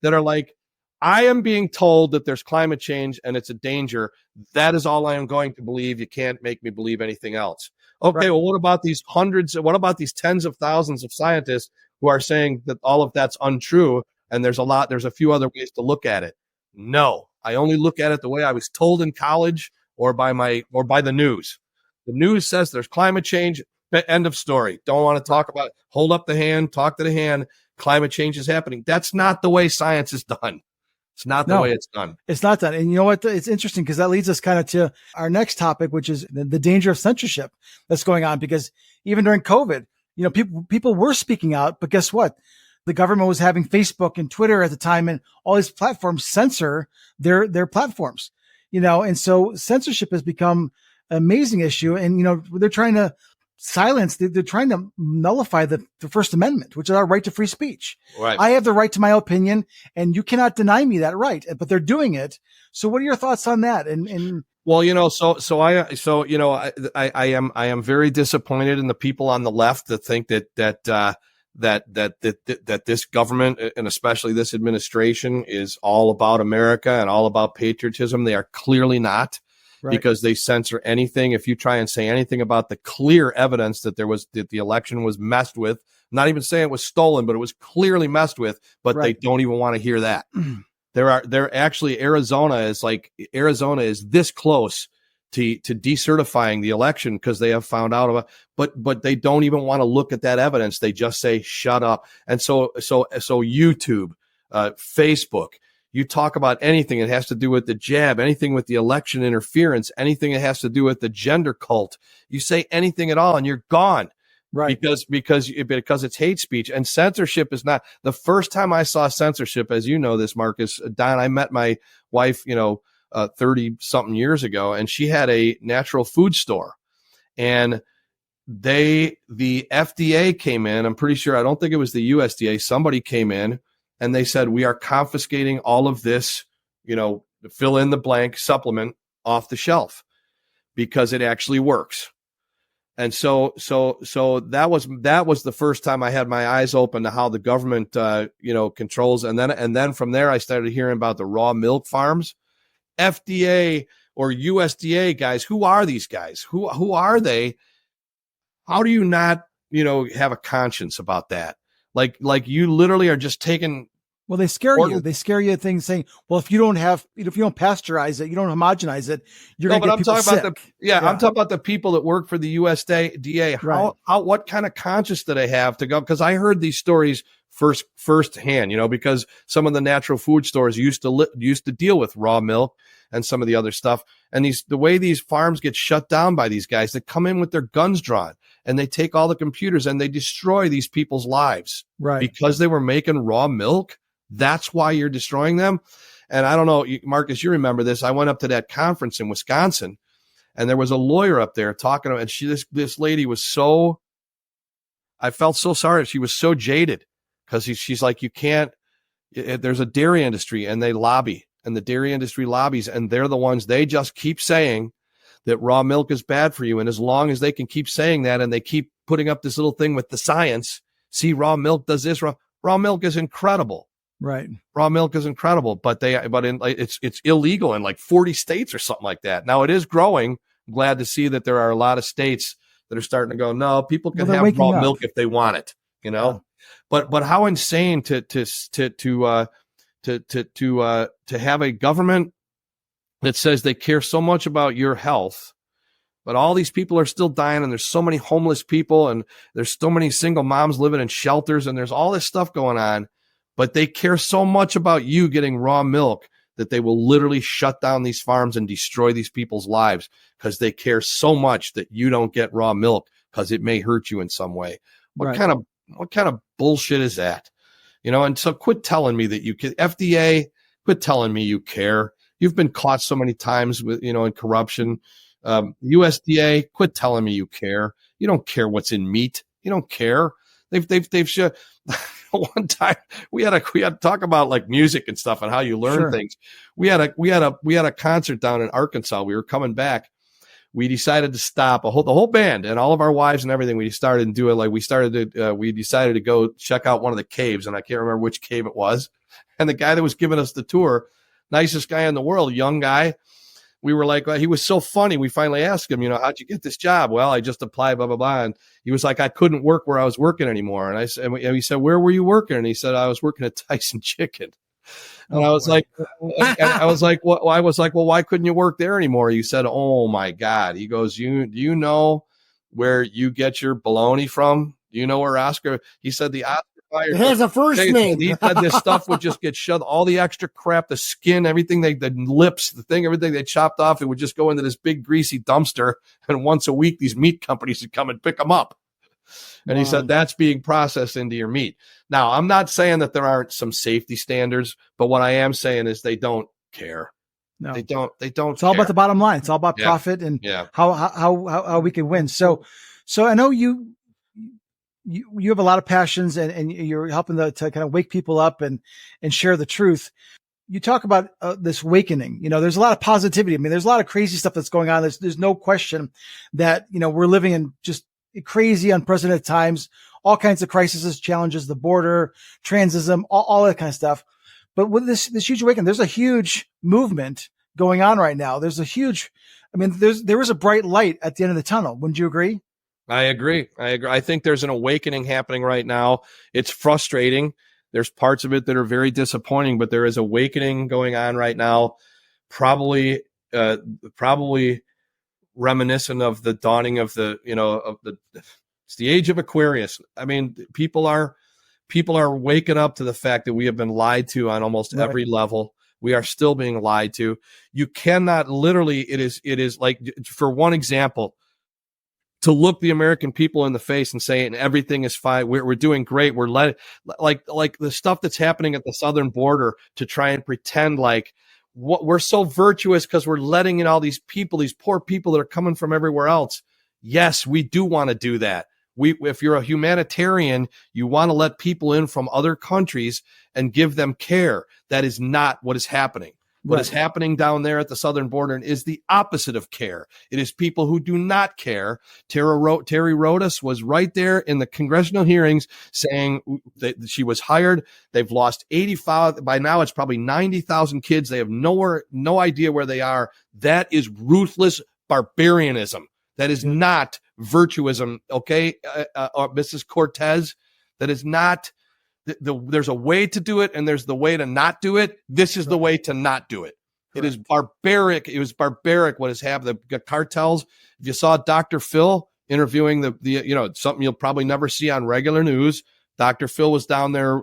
that are like, I am being told that there's climate change and it's a danger. That is all I am going to believe. You can't make me believe anything else. Okay, right. Well, what about these these tens of thousands of scientists who are saying that all of that's untrue? And there's a few other ways to look at it. No, I only look at it the way I was told in college or by the news. The news says there's climate change. End of story. Don't want to talk about it. Hold up the hand, talk to the hand. Climate change is happening. That's not the way science is done. It's not the way it's done. It's not done. And you know what? It's interesting because that leads us kind of to our next topic, which is the danger of censorship that's going on. Because even during COVID, people were speaking out, but guess what? The government was having Facebook and Twitter at the time, and all these platforms censor their platforms. And so censorship has become an amazing issue. And they're trying to silence. They're trying to nullify the First Amendment, which is our right to free speech. Right. I have the right to my opinion, and you cannot deny me that right. But they're doing it. So, what are your thoughts on that? And well, I am very disappointed in the people on the left that think that this government and especially this administration is all about America and all about patriotism. They are clearly not. Right. Because they censor anything. If you try and say anything about the clear evidence that the election was messed with, I'm not even saying it was stolen, but it was clearly messed with, but They don't even want to hear that. Arizona is this close to decertifying the election because they have found out about, but they don't even want to look at that evidence. They just say, shut up. And so YouTube, Facebook, you talk about anything that has to do with the jab, anything with the election interference, anything that has to do with the gender cult. You say anything at all and you're gone. Right. Because it's hate speech, and censorship is not. The first time I saw censorship, as you know this, Markus, Don, I met my wife, 30 something years ago, and she had a natural food store, and the FDA came in. I'm pretty sure, I don't think it was the USDA. Somebody came in and they said, we are confiscating all of this, fill in the blank supplement off the shelf because it actually works. And so that was the first time I had my eyes open to how the government, controls. And then from there, I started hearing about the raw milk farms. FDA or USDA guys, who are these guys? Who are they? How do you not, have a conscience about that? Like you literally are just taking. Well, they scare you. They scare you things saying, well, if you don't pasteurize it, you don't homogenize it, you're going to get people sick. I'm talking about the people that work for the USDA. Right. What kind of conscience do they have to go? Because I heard these stories firsthand, because some of the natural food stores used to deal with raw milk and some of the other stuff. And the way these farms get shut down by these guys that come in with their guns drawn and they take all the computers and they destroy these people's lives, right? Because they were making raw milk. That's why you're destroying them. And I don't know, Markus, you remember this. I went up to that conference in Wisconsin and there was a lawyer up there talking, and this lady was I felt so sorry. She was so jaded because she's like, you can't, there's a dairy industry and they lobby, and the dairy industry lobbies, and they're the ones, they just keep saying that raw milk is bad for you. And as long as they can keep saying that and they keep putting up this little thing with the science, see, raw milk does this, raw milk is incredible. Right. Raw milk is incredible, but it's illegal in like 40 states or something like that. Now it is growing. I'm glad to see that there are a lot of states that are starting to go, no, people can have raw milk if they want it, Yeah. But how insane to have a government that says they care so much about your health, but all these people are still dying, and there's so many homeless people, and there's so many single moms living in shelters, and there's all this stuff going on. But they care so much about you getting raw milk that they will literally shut down these farms and destroy these people's lives because they care so much that you don't get raw milk because it may hurt you in some way. What kind of bullshit is that? And so quit telling me that you can. FDA, quit telling me you care. You've been caught so many times with, in corruption. USDA, quit telling me you care. You don't care what's in meat. You don't care. They've one time we had to talk about like music and stuff and how you learn things. We had a concert down in Arkansas. We were coming back. We decided to stop the whole band and all of our wives and everything. We decided to go check out one of the caves, and I can't remember which cave it was. And the guy that was giving us the tour, nicest guy in the world, young guy. We were like, he was so funny. We finally asked him, how'd you get this job? Well, I just applied, blah, blah, blah. And he was like, I couldn't work where I was working anymore. And he said, where were you working? And he said, I was working at Tyson Chicken. And I was like, well, why couldn't you work there anymore? He said, oh my God. He goes, do you know where you get your bologna from? Do you know where Oscar? He said the Oscar. It has a first name. He said this stuff would just get shoved, all the extra crap, the skin, everything, the lips, everything they chopped off, it would just go into this big greasy dumpster. And once a week, these meat companies would come and pick them up. And he said that's being processed into your meat. Now, I'm not saying that there aren't some safety standards, but what I am saying is they don't care. No, they don't. It's all about the bottom line. It's all about profit and how we can win. So I know you have a lot of passions and you're helping to kind of wake people up and share the truth. You talk about this awakening, there's a lot of positivity. I mean, there's a lot of crazy stuff that's going on. There's no question that, we're living in just crazy, unprecedented times, all kinds of crises, challenges, the border, transism, all that kind of stuff. But with this huge awakening, there's a huge movement going on right now. There is a bright light at the end of the tunnel. Wouldn't you agree? I agree. I think there's an awakening happening right now. It's frustrating. There's parts of it that are very disappointing, but there is awakening going on right now. Probably reminiscent of the dawning of it's the age of Aquarius. I mean, people are waking up to the fact that we have been lied to on almost every level. We are still being lied to. You cannot literally, it is like, for one example, to look the American people in the face and say, and everything is fine. We're doing great. We're like the stuff that's happening at the southern border to try and pretend like we're so virtuous because we're letting in all these people, these poor people that are coming from everywhere else. Yes, we do want to do that. If you're a humanitarian, you want to let people in from other countries and give them care. That is not what is happening. What is happening down there at the southern border is the opposite of care. It is people who do not care. Terry Rodas was right there in the congressional hearings saying that she was hired. They've lost 85. By now, it's probably 90,000 kids. They have no idea where they are. That is ruthless barbarianism. That is not virtuism. Okay, Mrs. Cortez, that is not. There's a way to do it and there's the way to not do it. This is the way to not do it. Correct. It is barbaric. It was barbaric what has happened. The cartels. If you saw Dr. Phil interviewing the something you'll probably never see on regular news. Dr. Phil was down there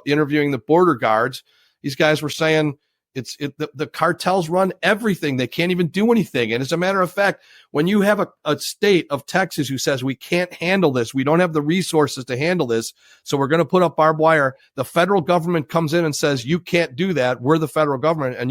interviewing the border guards. These guys were saying the cartels run everything. They can't even do anything. And as a matter of fact, when you have a state of Texas who says we can't handle this, we don't have the resources to handle this, so we're going to put up barbed wire, the federal government comes in and says you can't do that. We're the federal government, and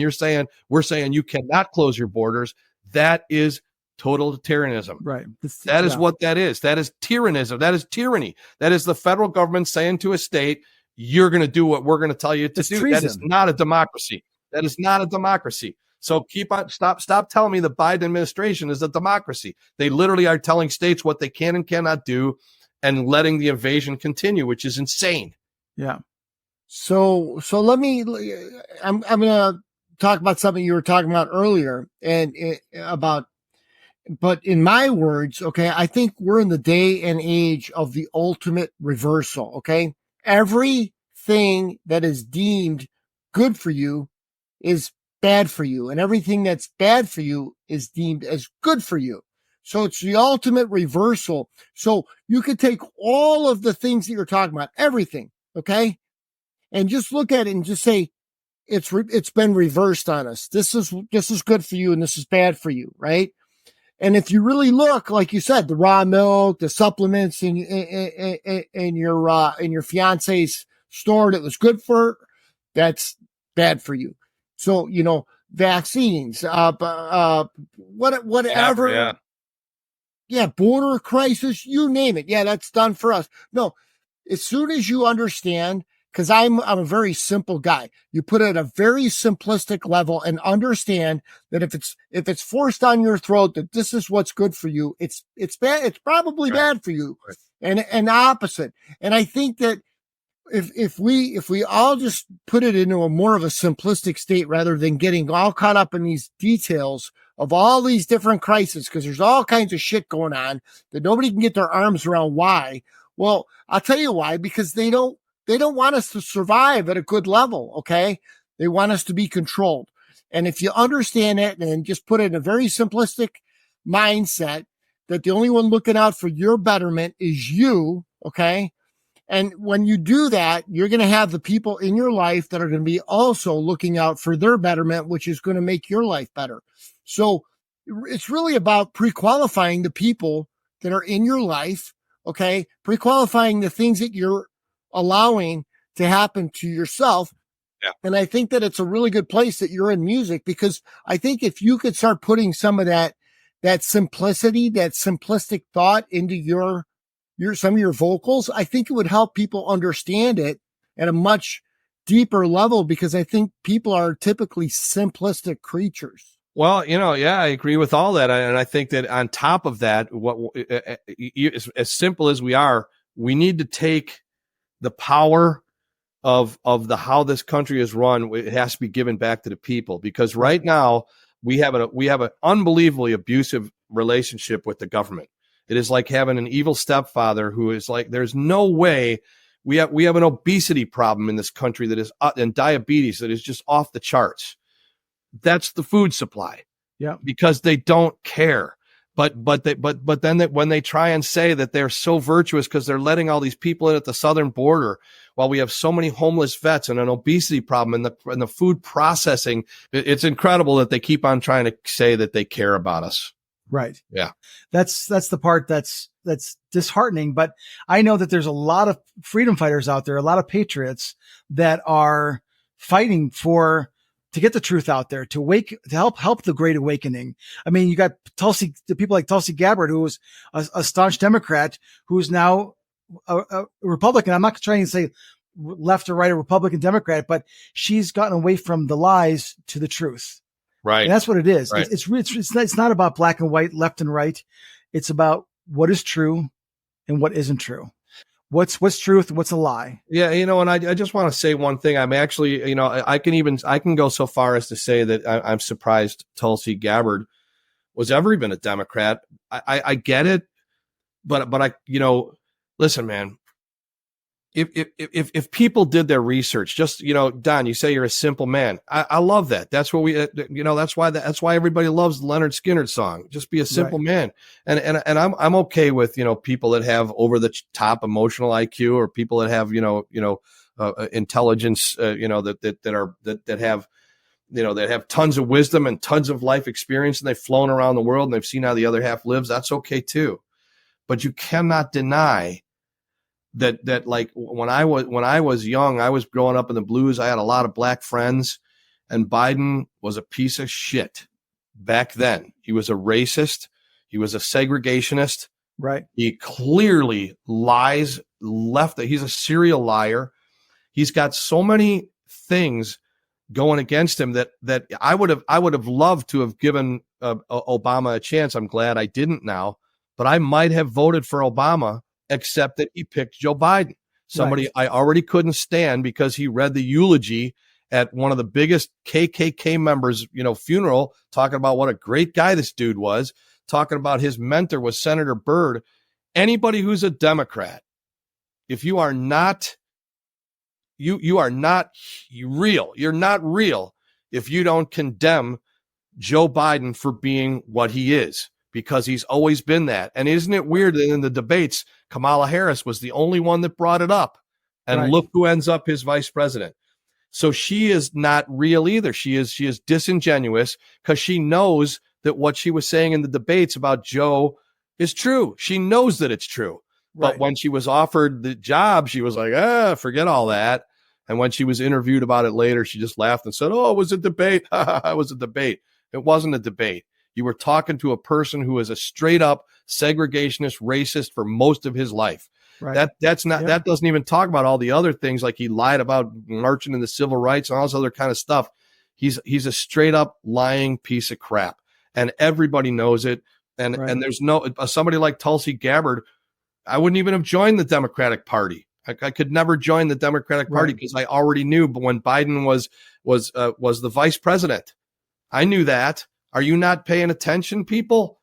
we're saying you cannot close your borders. That is totalitarianism. Right. That is what that is. That is tyrannism. That is tyranny. That is the federal government saying to a state, you're going to do what we're going to tell you to do. Treason. That is not a democracy. That is not a democracy. So stop telling me the Biden administration is a democracy. They literally are telling states what they can and cannot do and letting the invasion continue, which is insane. Yeah. So I'm going to talk about something you were talking about earlier but in my words, okay, I think we're in the day and age of the ultimate reversal. Okay. Everything that is deemed good for you is bad for you, and everything that's bad for you is deemed as good for you. So it's the ultimate reversal. So you could take all of the things that you're talking about, everything, okay, and just look at it and just say it's been reversed on us. This is good for you, and this is bad for you, right? And if you really look, like you said, the raw milk, the supplements in your fiance's store that was good for her, that's bad for you. So, vaccines, whatever. Yeah. Border crisis, you name it. Yeah, that's done for us. No, as soon as you understand, because I'm a very simple guy. You put it at a very simplistic level and understand that if it's forced on your throat that this is what's good for you, it's bad. It's probably bad for you, and the opposite. And I think that if we all just put it into a more of a simplistic state rather than getting all caught up in these details of all these different crises, because there's all kinds of shit going on that nobody can get their arms around. Why? Well, I'll tell you why, because they don't want us to survive at a good level. Okay. They want us to be controlled. And if you understand it and just put it in a very simplistic mindset that the only one looking out for your betterment is you. Okay. And when you do that, you're going to have the people in your life that are going to be also looking out for their betterment, which is going to make your life better. So it's really about pre-qualifying the people that are in your life. Okay. Pre-qualifying the things that you're allowing to happen to yourself. Yeah. And I think that it's a really good place that you're in music, because I think if you could start putting some of that simplicity, that simplistic thought into some of your vocals, I think it would help people understand it at a much deeper level, because I think people are typically simplistic creatures. Well, I agree with all that. And I think that on top of that, as simple as we are, we need to take the power of how this country is run. It has to be given back to the people, because right now we have an unbelievably abusive relationship with the government. It is like having an evil stepfather who is like, there's no way. We have an obesity problem in this country that is, and diabetes that is just off the charts. That's the food supply. Yeah. Because they don't care. But then when they try and say that they're so virtuous because they're letting all these people in at the southern border, while we have so many homeless vets and an obesity problem and the food processing, it's incredible that they keep on trying to say that they care about us. Right. Yeah. That's the part that's disheartening. But I know that there's a lot of freedom fighters out there, a lot of patriots that are fighting to get the truth out there, to help the Great Awakening. I mean, you got the people like Tulsi Gabbard, who was a staunch Democrat, who is now a Republican. I'm not trying to say left or right, a Republican Democrat, but she's gotten away from the lies to the truth. Right. And that's what it is. Right. It's not about black and white, left and right. It's about what is true and what isn't true. What's truth? What's a lie? Yeah. And I just want to say one thing. I'm actually, I can go so far as to say that I'm surprised Tulsi Gabbard was ever even a Democrat. I get it, but listen, man, if people did their research, just, Don, you say you're a simple man. I love that. That's what that's why everybody loves the Leonard Skinner song. Just be a simple man. And I'm okay with, people that have over the top emotional IQ, or people that have, intelligence, that have tons of wisdom and tons of life experience, and they've flown around the world and they've seen how the other half lives. That's okay too. But you cannot deny that like when I was young, I was growing up in the blues. I had a lot of black friends, and Biden was a piece of shit back then. He was a racist. He was a segregationist. Right. He clearly lies left. He's a serial liar. He's got so many things going against him that I would have loved to have given Obama a chance. I'm glad I didn't now, but I might have voted for Obama, except that he picked Joe Biden, somebody I already couldn't stand, because he read the eulogy at one of the biggest KKK members, funeral, talking about what a great guy this dude was, talking about his mentor was Senator Byrd. Anybody who's a Democrat, if you are not, you are not real. You're not real if you don't condemn Joe Biden for being what he is, because he's always been that. And isn't it weird that in the debates, Kamala Harris was the only one that brought it up, and look who ends up his vice president. So she is not real either. She is disingenuous, because she knows that what she was saying in the debates about Joe is true. She knows that it's true. But when she was offered the job, she was like, forget all that. And when she was interviewed about it later, she just laughed and said, oh, it was a debate. It was a debate. It wasn't a debate. You were talking to a person who is a straight up segregationist, racist for most of his life. Right. That doesn't even talk about all the other things, like he lied about marching in the civil rights and all this other kind of stuff. He's a straight up lying piece of crap, and everybody knows it. And there's somebody like Tulsi Gabbard, I wouldn't even have joined the Democratic Party. I could never join the Democratic Party because I already knew. But when Biden was the vice president, I knew that. Are you not paying attention, people?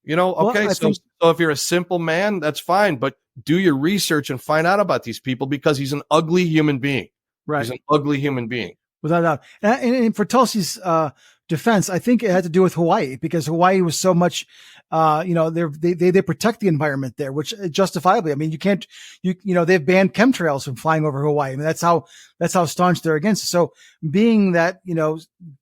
Okay, well, so if you're a simple man, that's fine, but do your research and find out about these people, because he's an ugly human being. Right. He's an ugly human being. Without a doubt. And for Tulsi's defense, I think it had to do with Hawaii, because Hawaii was so much, they protect the environment there, which justifiably, I mean, they've banned chemtrails from flying over Hawaii. I mean, that's how staunch they're against it. So being that,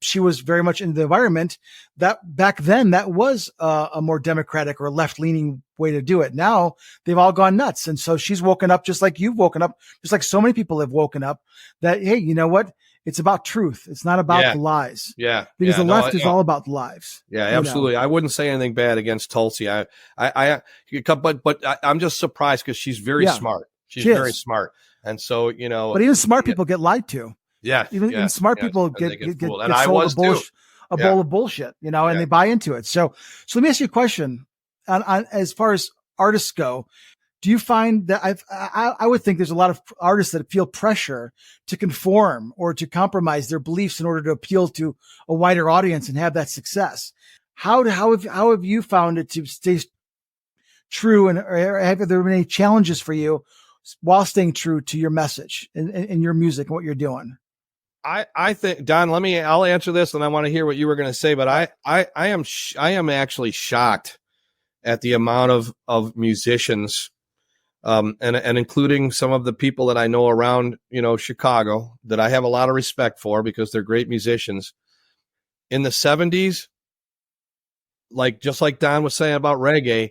she was very much in the environment, that back then that was a more democratic or left leaning way to do it. Now they've all gone nuts. And so she's woken up just like you've woken up, just like so many people have woken up, that, hey, you know what? It's about truth. It's not about the lies. Yeah. Because the left is all about lies. Yeah, absolutely. I wouldn't say anything bad against Tulsi. But I'm just surprised, because she's very smart. She's very smart. And so, but even smart people get lied to. Yeah. Even smart people get sold a bowl of bullshit, and they buy into it. So let me ask you a question on as far as artists go. Do you find that I would think there's a lot of artists that feel pressure to conform or to compromise their beliefs in order to appeal to a wider audience and have that success? How have you found it to stay true, and or have there been any challenges for you while staying true to your message and your music and what you're doing? I think, Don, I'll answer this, and I want to hear what you were going to say, but I am actually shocked at the amount of musicians, and including some of the people that I know around, Chicago, that I have a lot of respect for, because they're great musicians. In the 70s, just like Don was saying about reggae,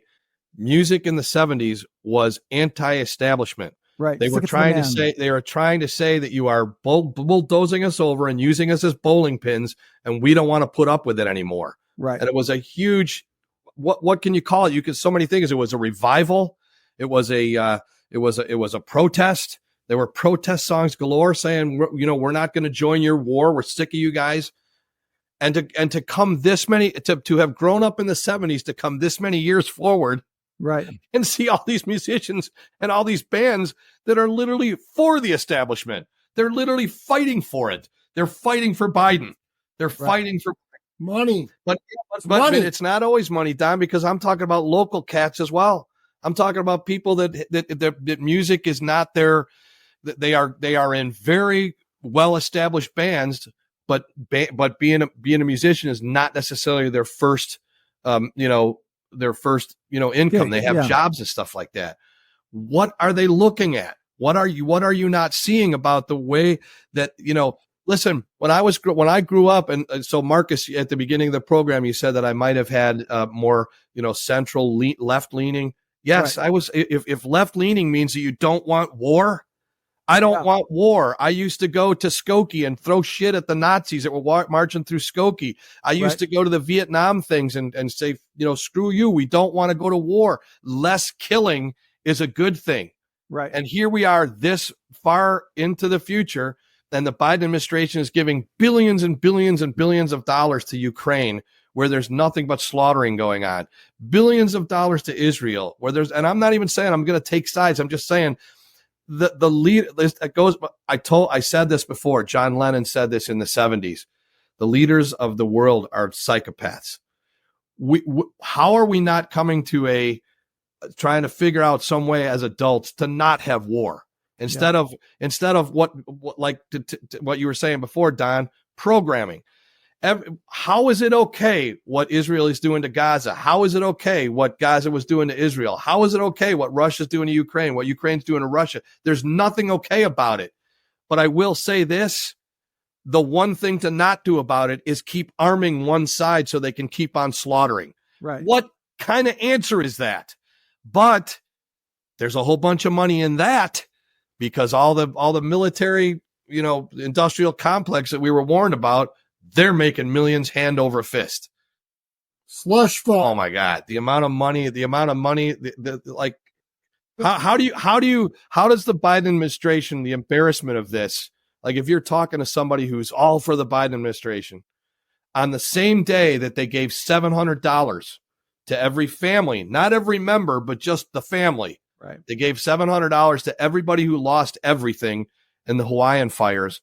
music in the 70s was anti-establishment. Right. They were trying to say that you are bulldozing us over and using us as bowling pins, and we don't want to put up with it anymore. Right. And it was a huge, what can you call it? You could so many things. It was a revival. It was a protest. There were protest songs galore saying, we're not going to join your war. We're sick of you guys. And to come this many, to have grown up in the 70s, to come this many years forward, right, and see all these musicians and all these bands that are literally for the establishment. They're literally fighting for it. They're fighting for Biden. They're fighting for money. But money. It's not always money, Don, because I'm talking about local cats as well. I'm talking about people that music is not their, they are in very well established bands, but being a musician is not necessarily their first income. Yeah, they have jobs and stuff like that. What are they looking at? What are you not seeing about the way that, listen, when I grew up, and so Markus, at the beginning of the program, you said that I might have had more, central left leaning. Yes, right. I was. If left leaning means that you don't want war, I don't want war. I used to go to Skokie and throw shit at the Nazis that were marching through Skokie. I used to go to the Vietnam things and say, screw you. We don't want to go to war. Less killing is a good thing. Right. And here we are this far into the future, and the Biden administration is giving billions and billions and billions of dollars to Ukraine, where there's nothing but slaughtering going on. Billions of dollars to Israel, and I'm not even saying I'm going to take sides. I'm just saying the lead that goes. I said this before. John Lennon said this in the 70s. The leaders of the world are psychopaths. How are we not coming to trying to figure out some way as adults to not have war instead of what you were saying before, Don, programming. How is it okay what Israel is doing to Gaza? How is it okay what Gaza was doing to Israel? How is it okay what Russia's doing to Ukraine, what Ukraine's doing to Russia? There's nothing okay about it. But I will say this, the one thing to not do about it is keep arming one side so they can keep on slaughtering. Right. What kind of answer is that? But there's a whole bunch of money in that, because all the military, industrial complex that we were warned about, they're making millions hand over fist. Slush fund. Oh my God. The amount of money, how does the Biden administration, the embarrassment of this, like if you're talking to somebody who's all for the Biden administration, on the same day that they gave $700 to every family, not every member, but just the family. Right. They gave $700 to everybody who lost everything in the Hawaiian fires.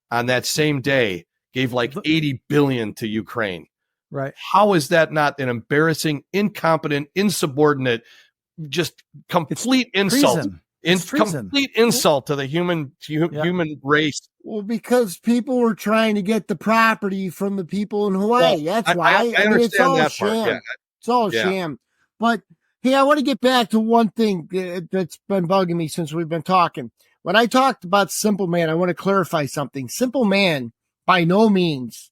On that same day, gave like $80 billion to Ukraine. Right. How is that not an embarrassing, incompetent, insubordinate, just complete insult? Complete insult to the human race. Well, because people were trying to get the property from the people in Hawaii. That's why. I understand it's all that sham. part. Yeah. It's all sham. But hey, I want to get back to one thing that's been bugging me since we've been talking. When I talked about Simple Man, I want to clarify something. Simple Man by no means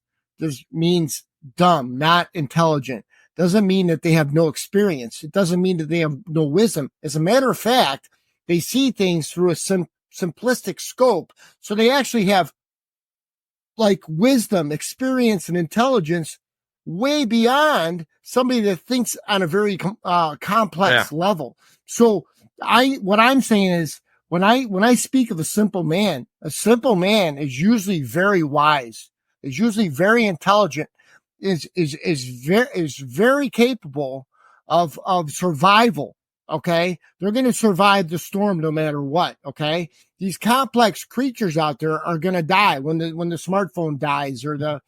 means dumb, not intelligent. Doesn't mean that they have no experience. It doesn't mean that they have no wisdom. As a matter of fact, they see things through a simplistic scope. So they actually have like wisdom, experience, and intelligence way beyond somebody that thinks on a very complex level. So what I'm saying is, when I speak of a simple man is usually very wise, is usually very intelligent, is very capable of survival. Okay. They're going to survive the storm no matter what. Okay. These complex creatures out there are going to die when the smartphone dies or the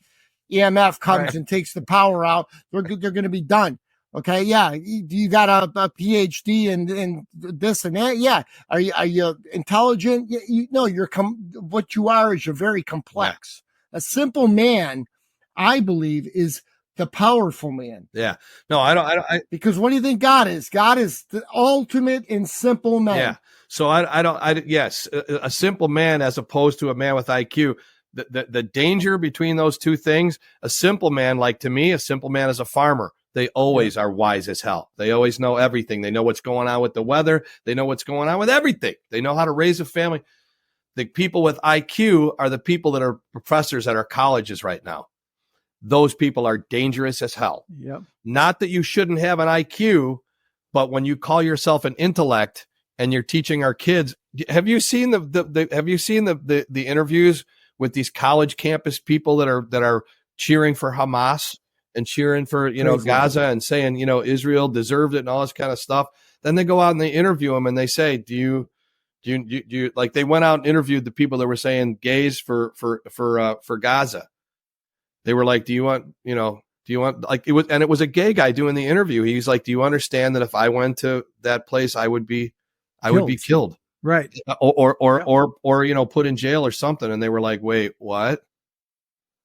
EMF comes and takes the power out. They're going to be done. Okay. Yeah. You got a PhD and this and that. Yeah. Are you intelligent? What you are is you're very complex. Yeah. A simple man, I believe, is the powerful man. Yeah. No, I don't. Because what do you think God is? God is the ultimate in simple man. Yeah. So yes, a simple man as opposed to a man with IQ. The danger between those two things, a simple man, like to me, a simple man is a farmer. they always are wise as hell. They always know everything. They know what's going on with the weather. They know what's going on with everything. They know how to raise a family. The people with IQ are the people that are professors at our colleges right now. Those people are dangerous as hell. Yep. Not that you shouldn't have an IQ, but when you call yourself an intellect and you're teaching our kids, have you seen the interviews with these college campus people that are cheering for Hamas and cheering for, Gaza and saying, Israel deserved it and all this kind of stuff? Then they go out and they interview them and they say, do you like, they went out and interviewed the people that were saying gays for Gaza. They were like, do you want like it was, and it was a gay guy doing the interview. He's like, do you understand that if I went to that place, I would be killed. Right. Or put in jail or something. And they were like, wait, what?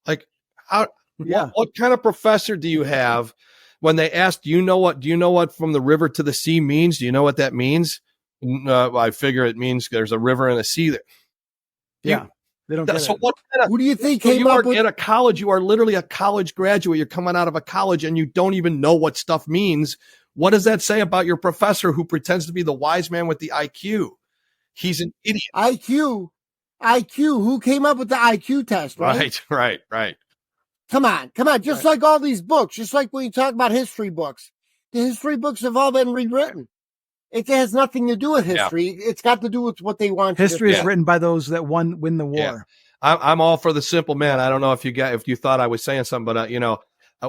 Like, how, what kind of professor do you have when they asked, do you know what from the river to the sea means? Do you know what that means? I figure it means there's a river and a sea there. Yeah. They don't get so it. what kind of, Who do you think so came you up are with at a college? You are literally a college graduate. You're coming out of a college and you don't even know what stuff means. What does that say about your professor who pretends to be the wise man with the IQ? He's an idiot. IQ? Who came up with the IQ test, right? Right. Come on. Just like all these books, just like when you talk about history books, the history books have all been rewritten. It has nothing to do with history. Yeah. It's got to do with what they want. History is written by those that win the war. Yeah. I'm all for the simple man. I don't know if you thought I was saying something, but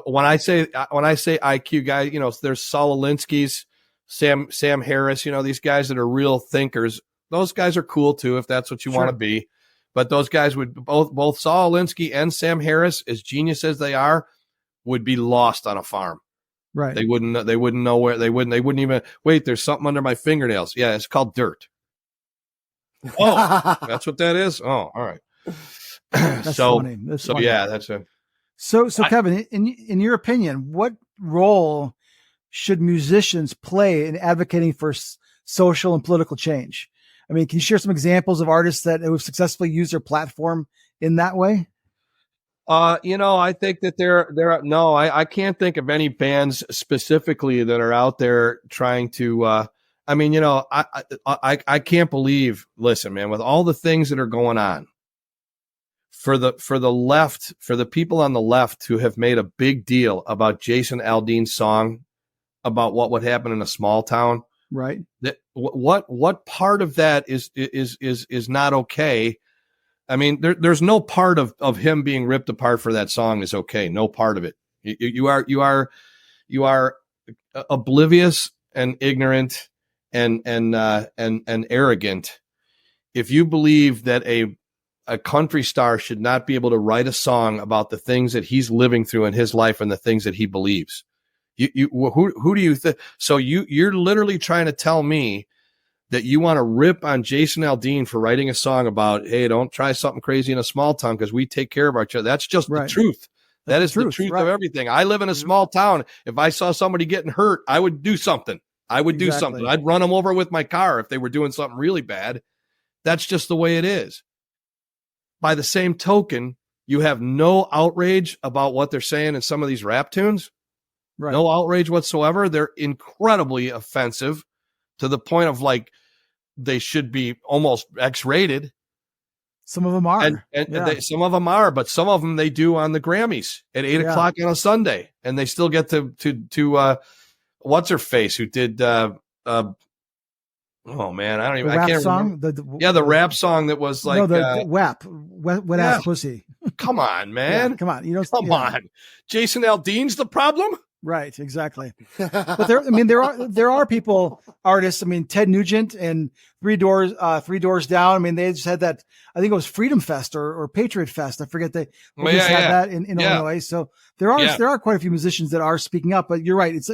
when I say IQ guys, there's Saul Alinsky's, Sam Harris, these guys that are real thinkers. Those guys are cool too, if that's what you want to be. But those guys would both Saul Alinsky and Sam Harris, as genius as they are, would be lost on a farm. Right. They wouldn't know where they wouldn't even wait. There's something under my fingernails. Yeah. It's called dirt. Oh, that's what that is. Oh, all right. That's funny. That's funny. Yeah, that's it. So Kevin, in your opinion, what role should musicians play in advocating for social and political change? I mean, can you share some examples of artists that have successfully used their platform in that way? I think that I can't think of any bands specifically that are out there trying to, I can't believe, listen, man, with all the things that are going on for the left, for the people on the left who have made a big deal about Jason Aldean's song about what would happen in a small town. Right. That what part of that is not okay? I mean, there's no part of him being ripped apart for that song is okay. No part of it. You are oblivious and ignorant and arrogant if you believe that a country star should not be able to write a song about the things that he's living through in his life and the things that he believes. Who do you think? So you're literally trying to tell me that you want to rip on Jason Aldean for writing a song about, hey, don't try something crazy in a small town because we take care of our children. That's just the truth. That is the truth of everything. I live in a small town. If I saw somebody getting hurt, I would do something. Do something. I'd run them over with my car if they were doing something really bad. That's just the way it is. By the same token, you have no outrage about what they're saying in some of these rap tunes. Right. No outrage whatsoever. They're incredibly offensive to the point of like they should be almost X-rated. Some of them are. Some of them are, but some of them they do on the Grammys at 8 o'clock on a Sunday. And they still get to what's her face who did oh man, I can't remember. The rap song that was like the WAP, wet ass pussy. Come on, man. Yeah, come on. Come on. Jason Aldean's the problem? Right, exactly. But there are people, artists. I mean, Ted Nugent and Three Doors Down. I mean, they just had that. I think it was Freedom Fest or Patriot Fest. I forget they just had that in Illinois. So there are quite a few musicians that are speaking up. But you're right. It's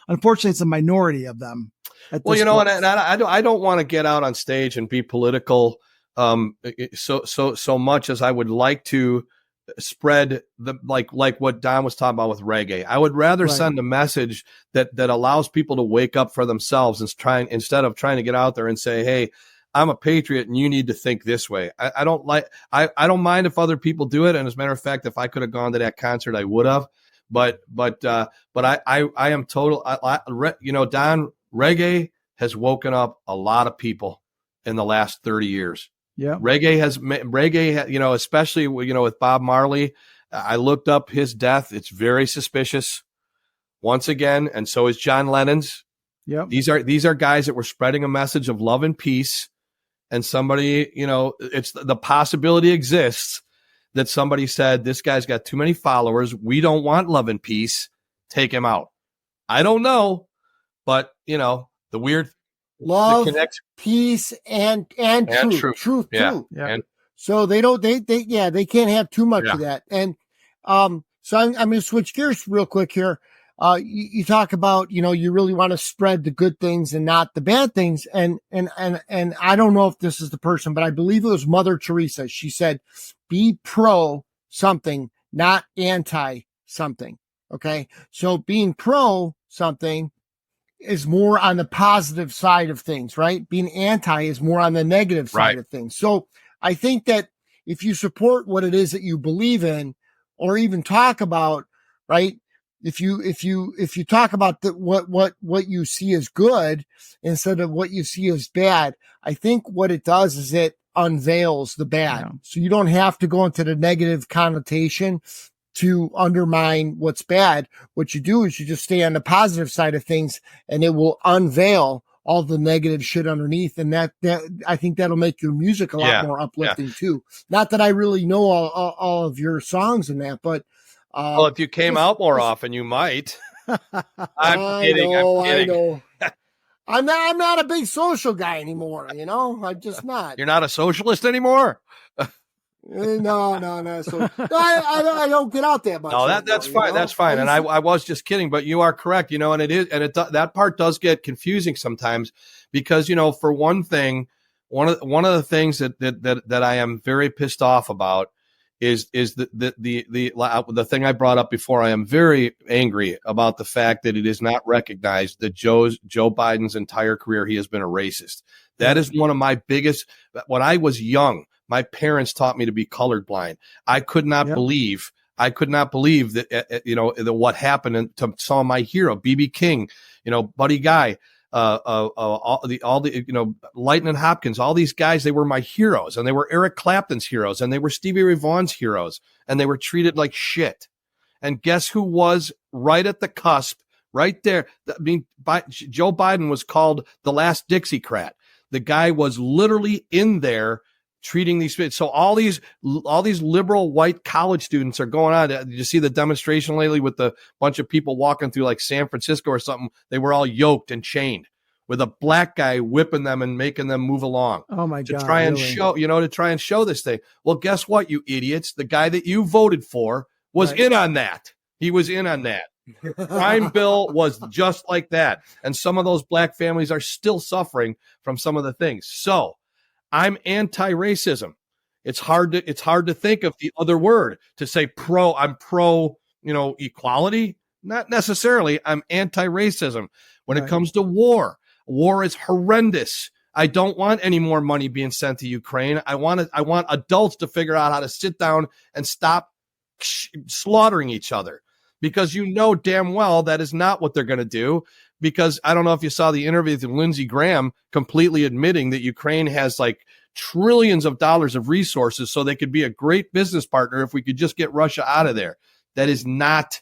unfortunately it's a minority of them. Well, and I don't want to get out on stage and be political so much as I would like to spread the like what Don was talking about with reggae. I would rather send a message that allows people to wake up for themselves instead of trying to get out there and say, hey, I'm a patriot and you need to think this way. I don't mind if other people do it. And as a matter of fact, if I could have gone to that concert, I would have. but I am total. Don, reggae has woken up a lot of people in the last 30 years. Yeah. Reggae, especially, with Bob Marley. I looked up his death. It's very suspicious once again. And so is John Lennon's. Yeah. These are guys that were spreading a message of love and peace. And somebody, it's the possibility exists that somebody said, this guy's got too many followers. We don't want love and peace. Take him out. I don't know, but the weird love, peace, and truth too. Yeah. And so they can't have too much of that. And so I'm going to switch gears real quick here. You talk about, you really want to spread the good things and not the bad things. And I don't know if this is the person, but I believe it was Mother Teresa. She said, be pro something, not anti something. Okay. So being pro something is more on the positive side of things, right? Being anti is more on the negative side of things. So I think that if you support what it is that you believe in, or even talk about, right? If you talk about what you see as good instead of what you see as bad, I think what it does is it unveils the bad. Yeah. So you don't have to go into the negative connotation to undermine what's bad. What you do is you just stay on the positive side of things, and it will unveil all the negative shit underneath. And that I think that'll make your music a lot more uplifting too. Not that I really know all of your songs in that, but well, if you came out more often, you might. I'm kidding. I know. I'm not a big social guy anymore. I'm just not. You're not a socialist anymore. No. So I don't get out that much. No, that's fine. That's fine. And I was just kidding, but you are correct. And it is, and that part does get confusing sometimes because for one thing, one of the things that I am very pissed off about is the thing I brought up before. I am very angry about the fact that it is not recognized that Joe Biden's entire career he has been a racist. That is one of my biggest. When I was young, my parents taught me to be colorblind. I could not believe that that what happened to some of my hero, B.B. King, Buddy Guy, all the Lightning Hopkins, all these guys, they were my heroes, and they were Eric Clapton's heroes, and they were Stevie Ray Vaughan's heroes, and they were treated like shit. And guess who was right at the cusp, right there? Joe Biden was called the last Dixiecrat. The guy was literally in there treating these. So all these liberal white college students are going on. Did you see the demonstration lately with the bunch of people walking through like San Francisco or something? They were all yoked and chained with a black guy whipping them and making them move along. Oh my God. To try and show this thing. Well, guess what, you idiots? The guy that you voted for was in on that. He was in on that. Crime bill was just like that. And some of those black families are still suffering from some of the things. So I'm anti-racism. It's hard to think of the other word to say I'm pro, equality. Not necessarily. I'm anti-racism. When it comes to war is horrendous. I don't want any more money being sent to Ukraine. I want adults to figure out how to sit down and stop slaughtering each other, because damn well that is not what they're going to do. Because I don't know if you saw the interview with Lindsey Graham completely admitting that Ukraine has like trillions of dollars of resources, so they could be a great business partner if we could just get Russia out of there. That is not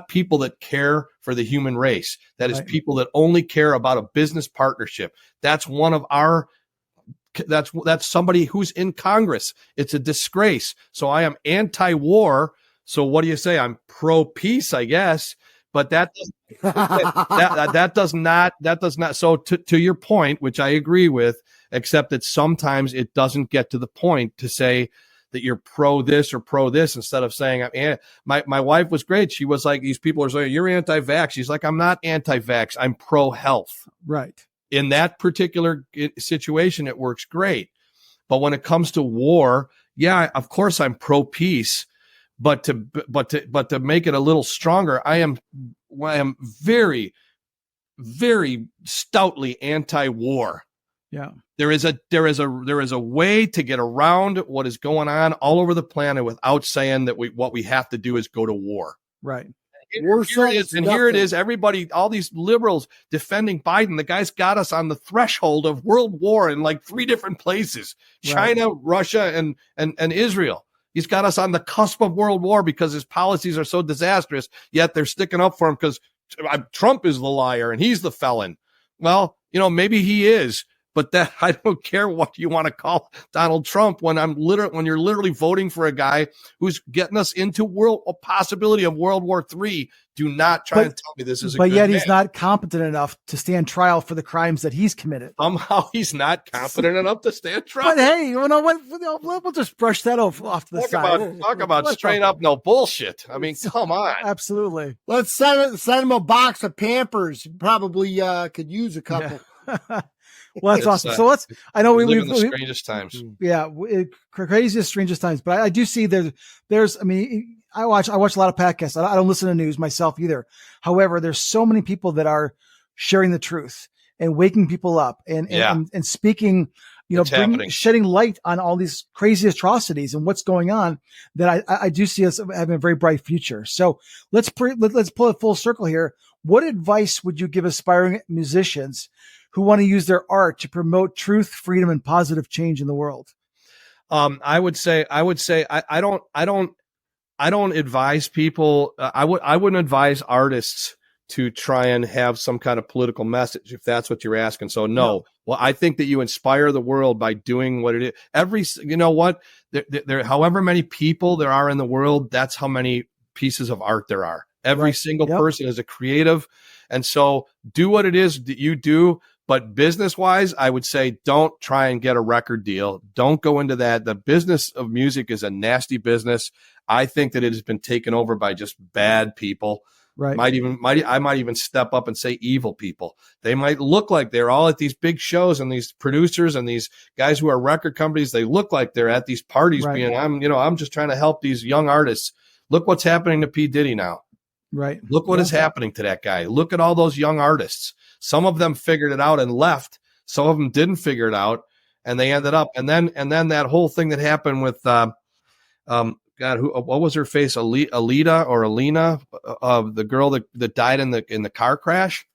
people that care for the human race. That is people that only care about a business partnership. That's somebody who's in Congress. It's a disgrace. So I am anti-war. So what do you say? I'm pro-peace, I guess. But that does not. So to your point, which I agree with, except that sometimes it doesn't get to the point to say that you're pro this or pro this instead of saying my wife was great. She was like, these people are saying you're anti-vax. She's like, I'm not anti-vax. I'm pro-health. Right. In that particular situation, it works great. But when it comes to war, of course I'm pro-peace. But to make it a little stronger, I am very, very stoutly anti-war. Yeah. There is a way to get around what is going on all over the planet without saying that what we have to do is go to war. Right. Here it is. Everybody, all these liberals defending Biden. The guy's got us on the threshold of world war in like 3 different places: China, Russia, and Israel. He's got us on the cusp of world war because his policies are so disastrous. Yet they're sticking up for him because Trump is the liar and he's the felon. Well, maybe he is. But that I don't care what you want to call Donald Trump when you're literally voting for a guy who's getting us into a possibility of World War III. Do not try and tell me this is a good man. He's not competent enough to stand trial for the crimes that he's committed. Somehow he's not competent enough to stand trial. But hey, we'll just brush that off to the side. Talk about straight up no bullshit. I mean, come on. Absolutely. Let's send him a box of Pampers. Probably could use a couple. Yeah. Well, that's awesome. So I know we live in the strangest times. Yeah. Craziest, strangest times. But I do see there's, I watch a lot of podcasts. I don't listen to news myself either. However, there's so many people that are sharing the truth and waking people up and speaking, shedding light on all these crazy atrocities and what's going on, that I do see us having a very bright future. So let's pull it full circle here. What advice would you give aspiring musicians who want to use their art to promote truth, freedom, and positive change in the world? I would say I don't advise people. I wouldn't advise artists to try and have some kind of political message, if that's what you're asking. So no. Well, I think that you inspire the world by doing what it is. There, however many people there are in the world, that's how many pieces of art there are. Every single person is a creative. And so do what it is that you do. But business wise, I would say don't try and get a record deal. Don't go into that. The business of music is a nasty business. I think that it has been taken over by just bad people. Right. I might even step up and say evil people. They might look like they're all at these big shows, and these producers and these guys who are record companies, they look like they're at these parties being, I'm just trying to help these young artists. Look what's happening to P. Diddy now. Right. Look what is happening to that guy. Look at all those young artists. Some of them figured it out and left. Some of them didn't figure it out, and they ended up. And then that whole thing that happened with what was her face? Alina, the girl that died in the car crash.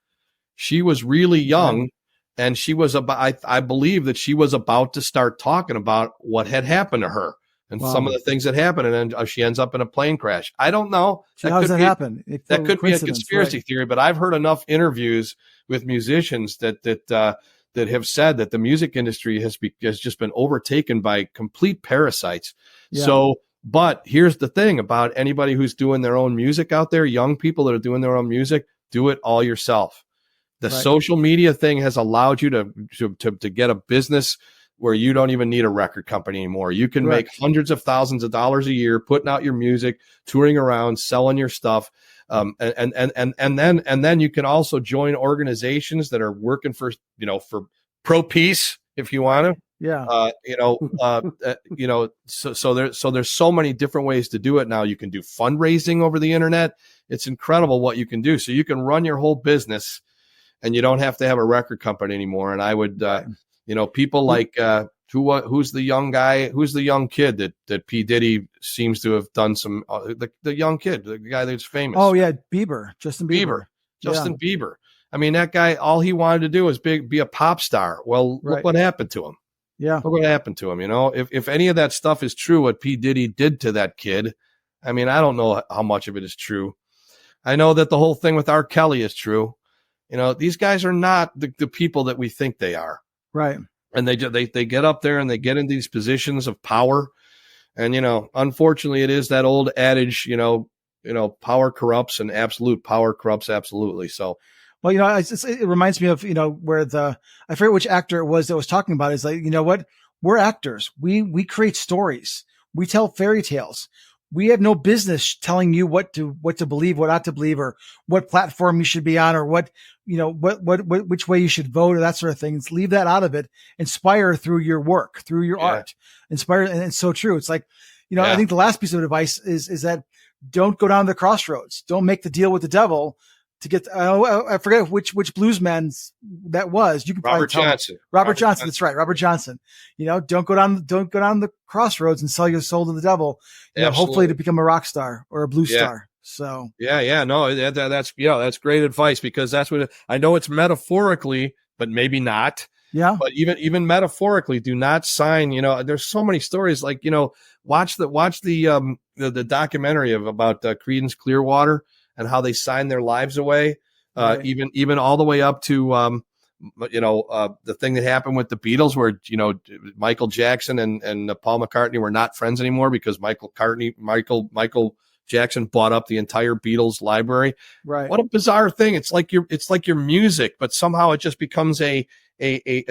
She was really young, and she was about. I believe that she was about to start talking about what had happened to her. And some of the things that happened, and then she ends up in a plane crash. I don't know. How does that happen? That could be a conspiracy theory, but I've heard enough interviews with musicians that have said that the music industry has just been overtaken by complete parasites. Yeah. So, but here's the thing about anybody who's doing their own music out there, young people that are doing their own music, do it all yourself. The social media thing has allowed you to get a business where you don't even need a record company anymore. You can make hundreds of thousands of dollars a year putting out your music, touring around, selling your stuff. And then you can also join organizations that are working for pro peace, if you want to. Yeah. So there's so many different ways to do it now. You can do fundraising over the internet. It's incredible what you can do. So you can run your whole business, and you don't have to have a record company anymore. And I would, people like who's the young guy, who's the young kid that P. Diddy seems to have done some, the young kid, the guy that's famous. Oh yeah, Justin Bieber. Bieber. I mean, that guy, all he wanted to do was be a pop star. Well, look what happened to him. Yeah, look what happened to him. If any of that stuff is true, what P. Diddy did to that kid, I mean, I don't know how much of it is true. I know that the whole thing with R. Kelly is true. These guys are not the people that we think they are. Right. And they get up there and they get into these positions of power. And, unfortunately, it is that old adage, power corrupts, and absolute power corrupts absolutely. So, well, it reminds me of, where I forget which actor it was that was talking about it. It's like, what? We're actors. We create stories. We tell fairy tales. We have no business telling you what to believe, what not to believe, or what platform you should be on, or which way you should vote, or that sort of thing. Leave that out of it. Inspire through your work, through your art. Inspire. And it's so true. It's like, I think the last piece of advice is that don't go down the crossroads. Don't make the deal with the devil to get, I forget which bluesman that was. You can probably Robert tell. Johnson. Robert Johnson. That's right. Robert Johnson. Don't go down the crossroads and sell your soul to the devil. Hopefully to become a rock star or a blues star. So no, that's great advice, because that's what I know. It's metaphorically, but maybe not. Yeah. But even metaphorically, do not sign. There's so many stories. Like, watch the documentary about Creedence Clearwater and how they signed their lives away. Right. Even all the way up to the thing that happened with the Beatles, where Michael Jackson and Paul McCartney were not friends anymore because Michael Jackson bought up the entire Beatles library. Right. What a bizarre thing. It's like your music, but somehow it just becomes a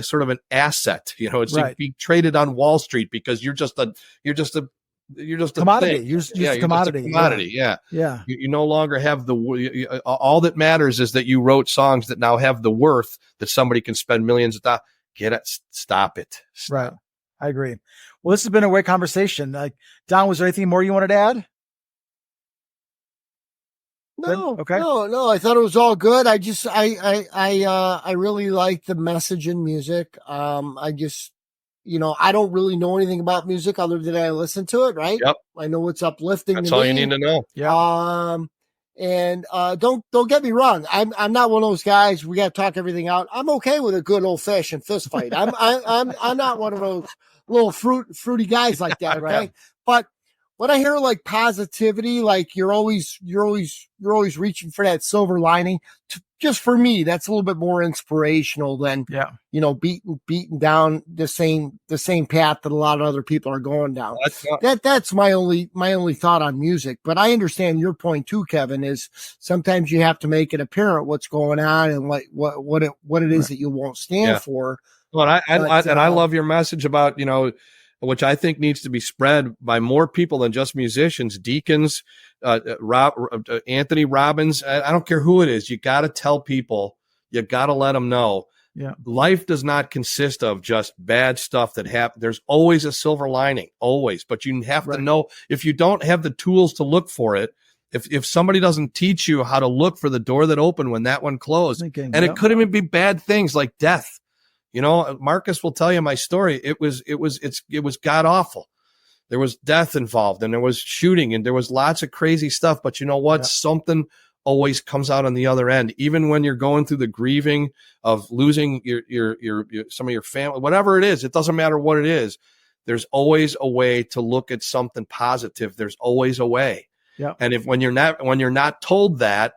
sort of an asset. It's like being traded on Wall Street because you're just a commodity. Thing. You're just a commodity. Yeah. Yeah. You no longer have all that matters is that you wrote songs that now have the worth that somebody can spend millions of dollars. Get it? Stop it. Stop. Right. I agree. Well, this has been a great conversation. Don, was there anything more you wanted to add? No, okay. No. I thought it was all good. I really like the message in music. I don't really know anything about music other than I listen to it. Right. Yep. I know it's uplifting. That's all you need to know. Yeah. And don't get me wrong. I'm not one of those guys. We got to talk everything out. I'm okay with a good old fashioned fist fight. I'm not one of those little fruity guys like that. Okay. Right. But when I hear like positivity, like you're always reaching for that silver lining. Just for me, that's a little bit more inspirational than beating down the same path that a lot of other people are going down. That's my only thought on music. But I understand your point too, Kevin. Is sometimes you have to make it apparent what's going on and like what it is that you won't stand for. Well, I love your message about which I think needs to be spread by more people than just musicians, deacons, Anthony Robbins. I don't care who it is. You got to tell people, you got to let them know. Yeah. Life does not consist of just bad stuff that happens. There's always a silver lining, always. But you have to know, if you don't have the tools to look for it, if somebody doesn't teach you how to look for the door that opened when that one closed, it could even be bad things like death. Markus will tell you my story. It was god awful. There was death involved, and there was shooting, and there was lots of crazy stuff. But you know what? Yeah. Something always comes out on the other end. Even when you're going through the grieving of losing your some of your family, whatever it is, it doesn't matter what it is. There's always a way to look at something positive. There's always a way. Yeah. And when you're not told that,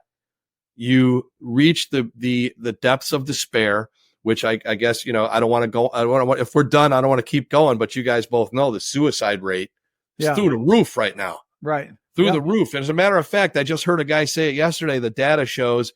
you reach the depths of despair. Which I guess, I don't want to go. If we're done, I don't want to keep going. But you guys both know the suicide rate is through the roof right now. Right. Through the roof. And as a matter of fact, I just heard a guy say it yesterday. The data shows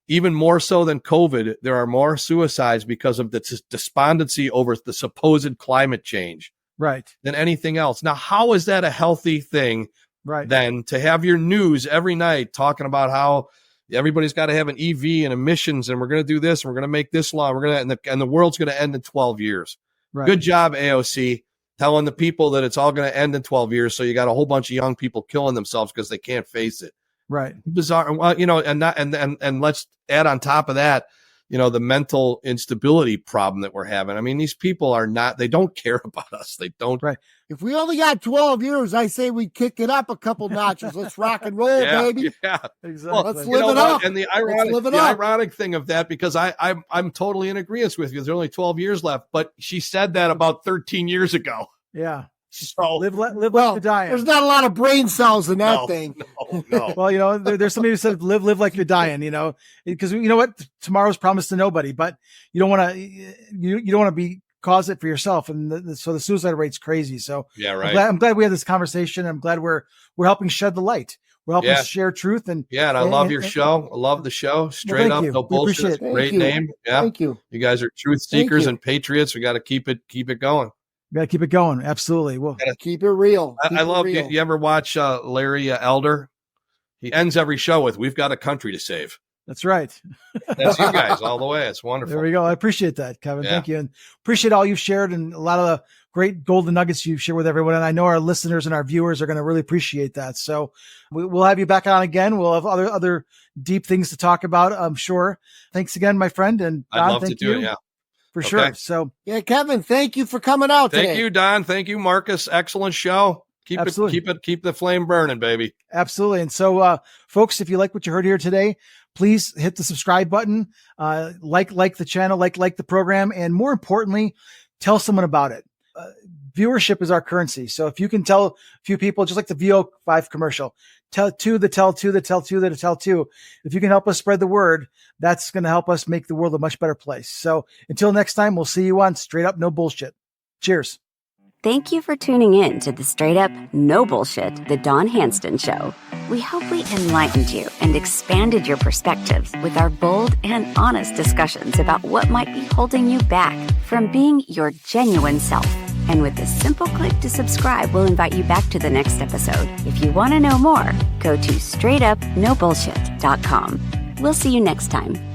even more so than COVID, there are more suicides because of the despondency over the supposed climate change. Right. Than anything else. Now, how is that a healthy thing? Right. Then to have your news every night talking about how everybody's got to have an EV and emissions, and we're going to do this, and we're going to make this law, and the world's going to end in 12 years. Right. Good job, AOC, telling the people that it's all going to end in 12 years. So you got a whole bunch of young people killing themselves because they can't face it. Right. Bizarre. Well, and let's add on top of that, the mental instability problem that we're having. I mean, these people they don't care about us. They don't. Right. If we only got 12 years, I say we kick it up a couple notches. Let's rock and roll, baby. Yeah, exactly. Well, let's live it up. And the ironic thing of that, because I'm totally in agreement with you. There's only 12 years left, but she said that about 13 years ago. Yeah. So live like you're dying. There's not a lot of brain cells in that thing. No. Well, there's somebody who said live like you're dying. Because you know what, tomorrow's promised to nobody. But you don't want to cause it for yourself, and so the suicide rate's crazy. So yeah, right. I'm glad we had this conversation. I'm glad we're helping shed the light. We're helping share truth. And I love your show. I love the show. Straight up, no bullshit. Great name. Yeah, thank you. You guys are truth seekers and patriots. We got to keep it going. We got to keep it going. Absolutely. We'll keep it real. I love it. You ever watch Larry Elder? He ends every show with, "We've got a country to save." That's right. That's you guys all the way. It's wonderful. There we go. I appreciate that, Kevin. Yeah. Thank you. And appreciate all you've shared and a lot of the great golden nuggets you share with everyone. And I know our listeners and our viewers are going to really appreciate that. So we'll have you back on again. We'll have other deep things to talk about, I'm sure. Thanks again, my friend. And Don, I'd love to do it. Yeah. For sure. So yeah, Kevin, thank you for coming out today. Thank you, Don. Thank you, Markus. Excellent show. Keep the flame burning, baby. Absolutely. And so, folks, if you like what you heard here today, please hit the subscribe button, like the channel, like the program, and more importantly, tell someone about it. Viewership is our currency. So if you can tell a few people, just like the VO5 commercial, tell two that tell two that tell two that tell two. If you can help us spread the word, that's going to help us make the world a much better place. So until next time, we'll see you on Straight Up No Bullshit. Cheers. Thank you for tuning in to the Straight Up No Bullshit, the Don Handston Show. We hope we enlightened you and expanded your perspectives with our bold and honest discussions about what might be holding you back from being your genuine self. And with a simple click to subscribe, we'll invite you back to the next episode. If you want to know more, go to straightupnobullshit.com. We'll see you next time.